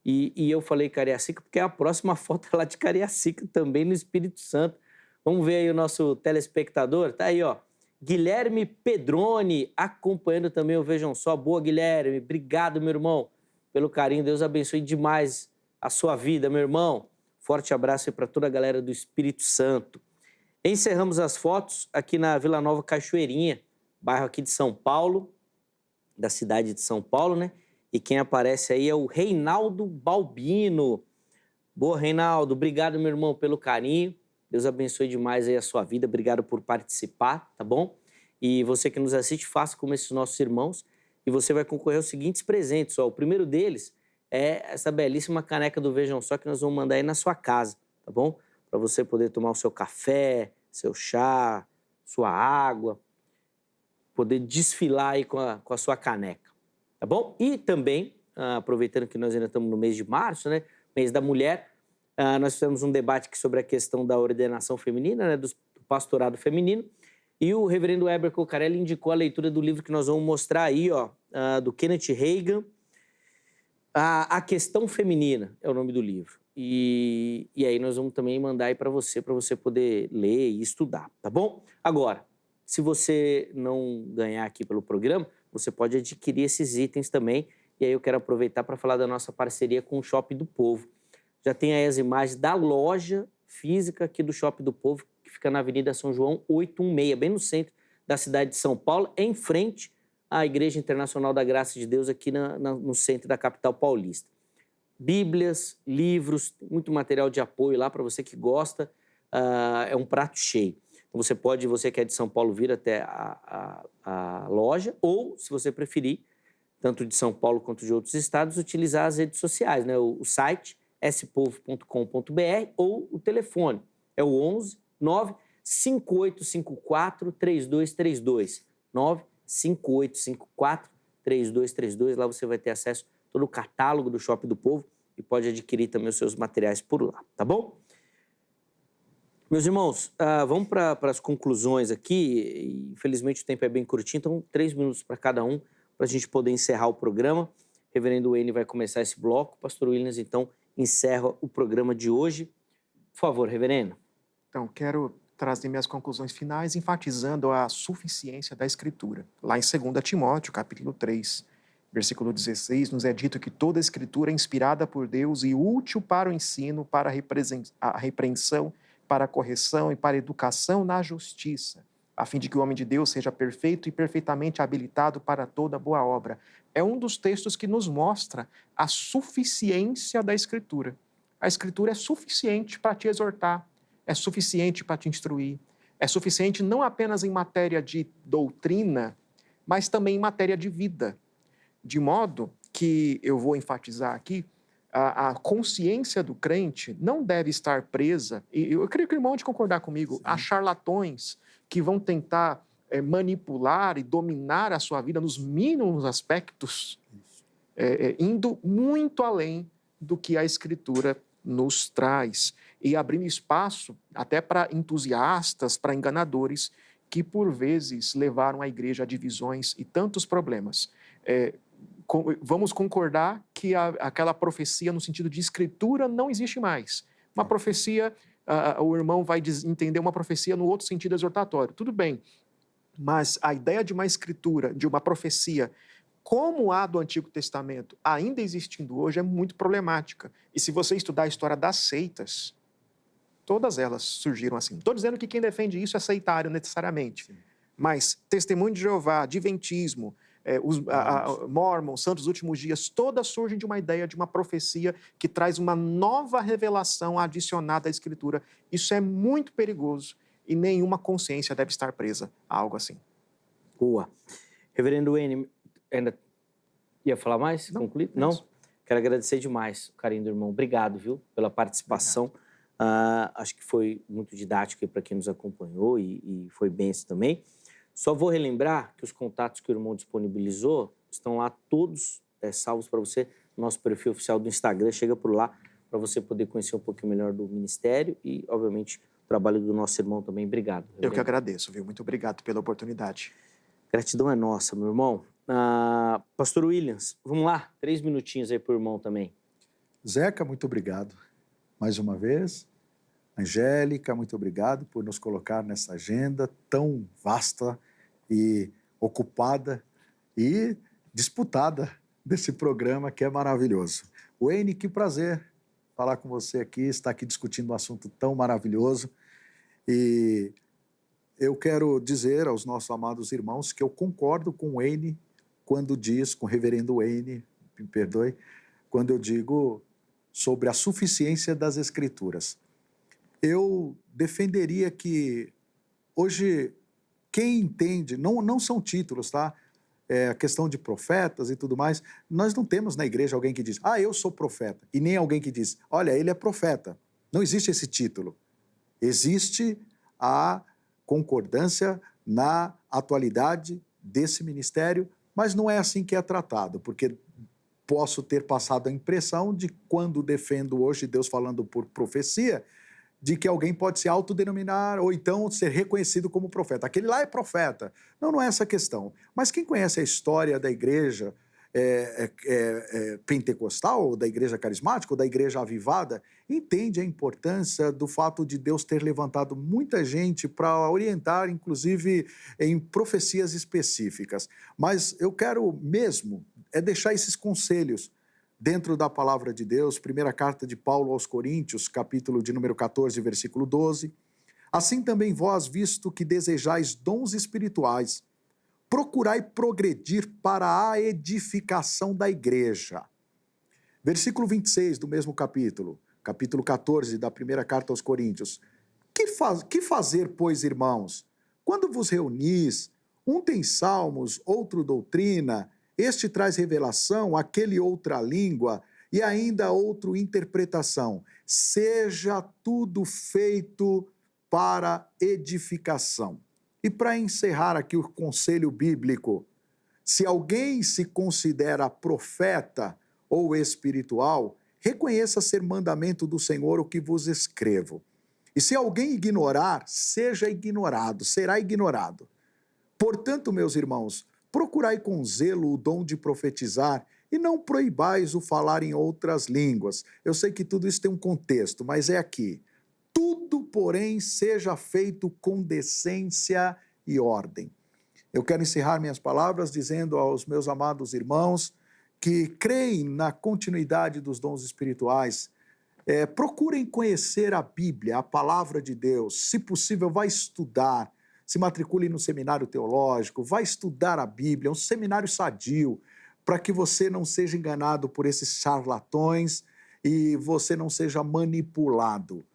E eu falei Cariacica porque a próxima foto é lá de Cariacica, também no Espírito Santo. Vamos ver aí o nosso telespectador. Tá aí, ó. Guilherme Pedroni acompanhando também o Vejam Só. Boa, Guilherme. Obrigado, meu irmão, pelo carinho. Deus abençoe demais a sua vida, meu irmão. Forte abraço aí para toda a galera do Espírito Santo. Encerramos as fotos aqui na Vila Nova Cachoeirinha, bairro aqui de São Paulo, da cidade de São Paulo, né? E quem aparece aí é o Reinaldo Balbino. Boa, Reinaldo. Obrigado, meu irmão, pelo carinho. Deus abençoe demais aí a sua vida. Obrigado por participar, tá bom? E você que nos assiste, faça como esses nossos irmãos e você vai concorrer aos seguintes presentes. Ó, o primeiro deles é essa belíssima caneca do Vejam Só que nós vamos mandar aí na sua casa, tá bom? Para você poder tomar o seu café, seu chá, sua água, poder desfilar aí com a sua caneca, tá bom? E também, aproveitando que nós ainda estamos no mês de março, né? Mês da mulher, nós fizemos um debate aqui sobre a questão da ordenação feminina, né, do pastorado feminino, e o reverendo Heber Cocarelli indicou a leitura do livro que nós vamos mostrar aí, ó, do Kenneth Reagan, A Questão Feminina é o nome do livro. E aí nós vamos também mandar aí para você poder ler e estudar, tá bom? Agora, se você não ganhar aqui pelo programa, você pode adquirir esses itens também, e aí eu quero aproveitar para falar da nossa parceria com o Shopping do Povo. Já tem aí as imagens da loja física aqui do Shopping do Povo, que fica na Avenida São João 816, bem no centro da cidade de São Paulo, em frente à Igreja Internacional da Graça de Deus, aqui no centro da capital paulista. Bíblias, livros, muito material de apoio lá para você que gosta, é um prato cheio. Então você que é de São Paulo, vir até a loja, ou, se você preferir, tanto de São Paulo quanto de outros estados, utilizar as redes sociais, né? O site spovo.com.br ou o telefone, é o 11 95854 3232, 95854 3232, lá você vai ter acesso a todo o catálogo do Shopping do Povo e pode adquirir também os seus materiais por lá, tá bom? Meus irmãos, vamos para as conclusões aqui. Infelizmente o tempo é bem curtinho, então 3 minutos para cada um, para a gente poder encerrar o programa. O reverendo Wayne vai começar esse bloco, o pastor Williams, então, encerra o programa de hoje. Por favor, reverendo. Então, quero trazer minhas conclusões finais, enfatizando a suficiência da Escritura. Lá em 2 Timóteo, capítulo 3, versículo 16, nos é dito que toda a Escritura é inspirada por Deus e útil para o ensino, para a repreensão, para a correção e para a educação na justiça, a fim de que o homem de Deus seja perfeito e perfeitamente habilitado para toda boa obra. É um dos textos que nos mostra a suficiência da Escritura. A Escritura é suficiente para te exortar, é suficiente para te instruir, é suficiente não apenas em matéria de doutrina, mas também em matéria de vida. De modo que, eu vou enfatizar aqui, a consciência do crente não deve estar presa, e eu creio que o irmão há de concordar comigo, a charlatões que vão tentar manipular e dominar a sua vida nos mínimos aspectos, indo muito além do que a Escritura nos traz e abrindo espaço até para entusiastas, para enganadores, que por vezes levaram a igreja a divisões e tantos problemas. Vamos concordar que aquela profecia no sentido de Escritura não existe mais. Uma profecia, o irmão vai entender uma profecia no outro sentido exortatório. Tudo bem, mas a ideia de uma Escritura, de uma profecia, como a do Antigo Testamento, ainda existindo hoje, é muito problemática. E se você estudar a história das seitas, todas elas surgiram assim. Não estou dizendo que quem defende isso é seitário necessariamente, sim, mas Testemunho de Jeová, Adventismo, os Mormons, Santos dos Últimos Dias, todas surgem de uma ideia, de uma profecia que traz uma nova revelação adicionada à Escritura. Isso é muito perigoso e nenhuma consciência deve estar presa a algo assim. Boa. Reverendo Wayne, ainda ia falar mais? Não. Concluir? Não? Quero agradecer demais o carinho do irmão. Obrigado, viu, pela participação. Acho que foi muito didático para quem nos acompanhou e foi benção também. Só vou relembrar que os contatos que o irmão disponibilizou estão lá todos salvos para você no nosso perfil oficial do Instagram. Chega por lá para você poder conhecer um pouquinho melhor do ministério e, obviamente, o trabalho do nosso irmão também. Obrigado. Eu que agradeço, viu? Muito obrigado pela oportunidade. Gratidão é nossa, meu irmão. Pastor Williams, vamos lá, 3 minutinhos aí para o irmão também. Zeca, muito obrigado mais uma vez. Angélica, muito obrigado por nos colocar nessa agenda tão vasta e ocupada e disputada desse programa que é maravilhoso. Wayne, que prazer falar com você aqui, estar aqui discutindo um assunto tão maravilhoso. E eu quero dizer aos nossos amados irmãos que eu concordo com o Wayne quando diz, com o reverendo Wayne, me perdoe, quando eu digo sobre a suficiência das Escrituras. Eu defenderia que hoje quem entende, não são títulos, tá? A questão de profetas e tudo mais, nós não temos na igreja alguém que diz, eu sou profeta, e nem alguém que diz, olha, ele é profeta. Não existe esse título. Existe a concordância na atualidade desse ministério, mas não é assim que é tratado, porque posso ter passado a impressão de quando defendo hoje Deus falando por profecia, de que alguém pode se autodenominar ou então ser reconhecido como profeta. Aquele lá é profeta. Não é essa a questão. Mas quem conhece a história da igreja pentecostal, ou da igreja carismática, ou da igreja avivada, entende a importância do fato de Deus ter levantado muita gente para orientar, inclusive, em profecias específicas. Mas eu quero mesmo deixar esses conselhos dentro da palavra de Deus, primeira carta de Paulo aos Coríntios, capítulo de número 14, versículo 12. Assim também vós, visto que desejais dons espirituais, procurai progredir para a edificação da igreja. Versículo 26 do mesmo capítulo 14 da primeira carta aos Coríntios. Que fazer, pois, irmãos? Quando vos reunis, um tem salmos, outro doutrina, este traz revelação, aquele outra língua, e ainda outro interpretação. Seja tudo feito para edificação. E para encerrar aqui o conselho bíblico, se alguém se considera profeta ou espiritual, reconheça ser mandamento do Senhor o que vos escrevo. E se alguém ignorar, seja ignorado, será ignorado. Portanto, meus irmãos, procurai com zelo o dom de profetizar e não proibais o falar em outras línguas. Eu sei que tudo isso tem um contexto, mas é aqui. Tudo, porém, seja feito com decência e ordem. Eu quero encerrar minhas palavras dizendo aos meus amados irmãos que creem na continuidade dos dons espirituais, procurem conhecer a Bíblia, a palavra de Deus. Se possível, vá estudar. Se matricule no seminário teológico, vá estudar a Bíblia, um seminário sadio, para que você não seja enganado por esses charlatões e você não seja manipulado.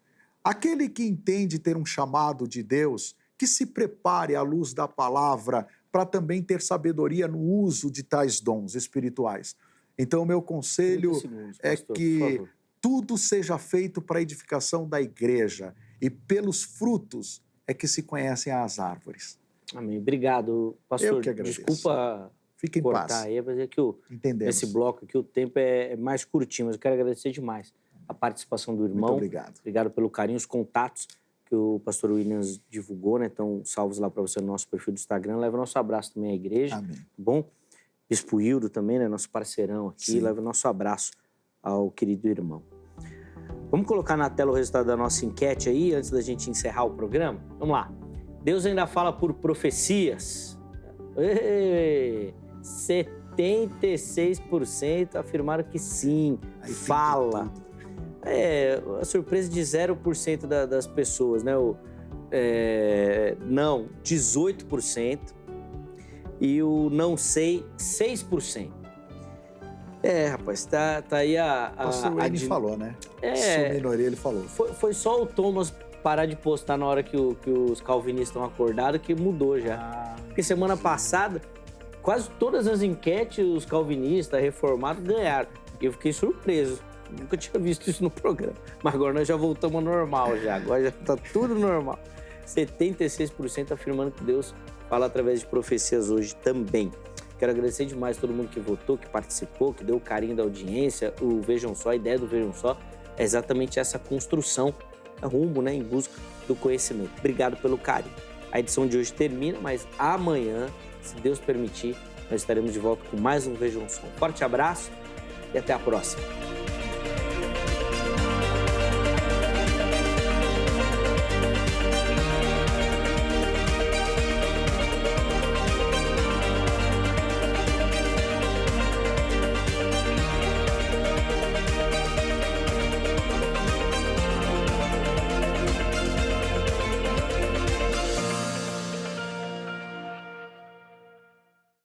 Aquele que entende ter um chamado de Deus, que se prepare à luz da palavra para também ter sabedoria no uso de tais dons espirituais. Então, o meu conselho é que tudo seja feito para a edificação da igreja e pelos frutos é que se conhecem as árvores. Amém. Obrigado, pastor. Eu que agradeço. Desculpa Fique em cortar paz. aí, mas é que Entendemos. nesse bloco aqui o tempo é mais curtinho, mas eu quero agradecer demais a participação do irmão. Muito obrigado. Obrigado pelo carinho, os contatos que o pastor Williams divulgou, né? Estão salvos lá para você no nosso perfil do Instagram. Leva o nosso abraço também à igreja, Amém. tá bom? Bispo Hildo também, né? Nosso parceirão aqui. Sim. Leva o nosso abraço ao querido irmão. Vamos colocar na tela o resultado da nossa enquete aí, antes da gente encerrar o programa? Vamos lá. Deus ainda fala por profecias. 76% afirmaram que sim, Aí tem fala. de tudo. A surpresa de 0% das pessoas, né? Não, 18%. E o não sei, 6%. Rapaz, tá aí O pastor Wayne falou, né? Sua minoria, ele falou. Foi só o Thomas parar de postar na hora que os calvinistas estão acordados que mudou já. Porque semana passada, quase todas as enquetes, os calvinistas, reformados, ganharam. E eu fiquei surpreso. Nunca tinha visto isso no programa. Mas agora nós já voltamos ao normal já. Agora já tá tudo normal. 76% afirmando que Deus fala através de profecias hoje também. Quero agradecer demais a todo mundo que votou, que participou, que deu o carinho da audiência. O Vejam Só, a ideia do Vejam Só é exatamente essa construção, rumo, né, em busca do conhecimento. Obrigado pelo carinho. A edição de hoje termina, mas amanhã, se Deus permitir, nós estaremos de volta com mais um Vejam Só. Um forte abraço e até a próxima.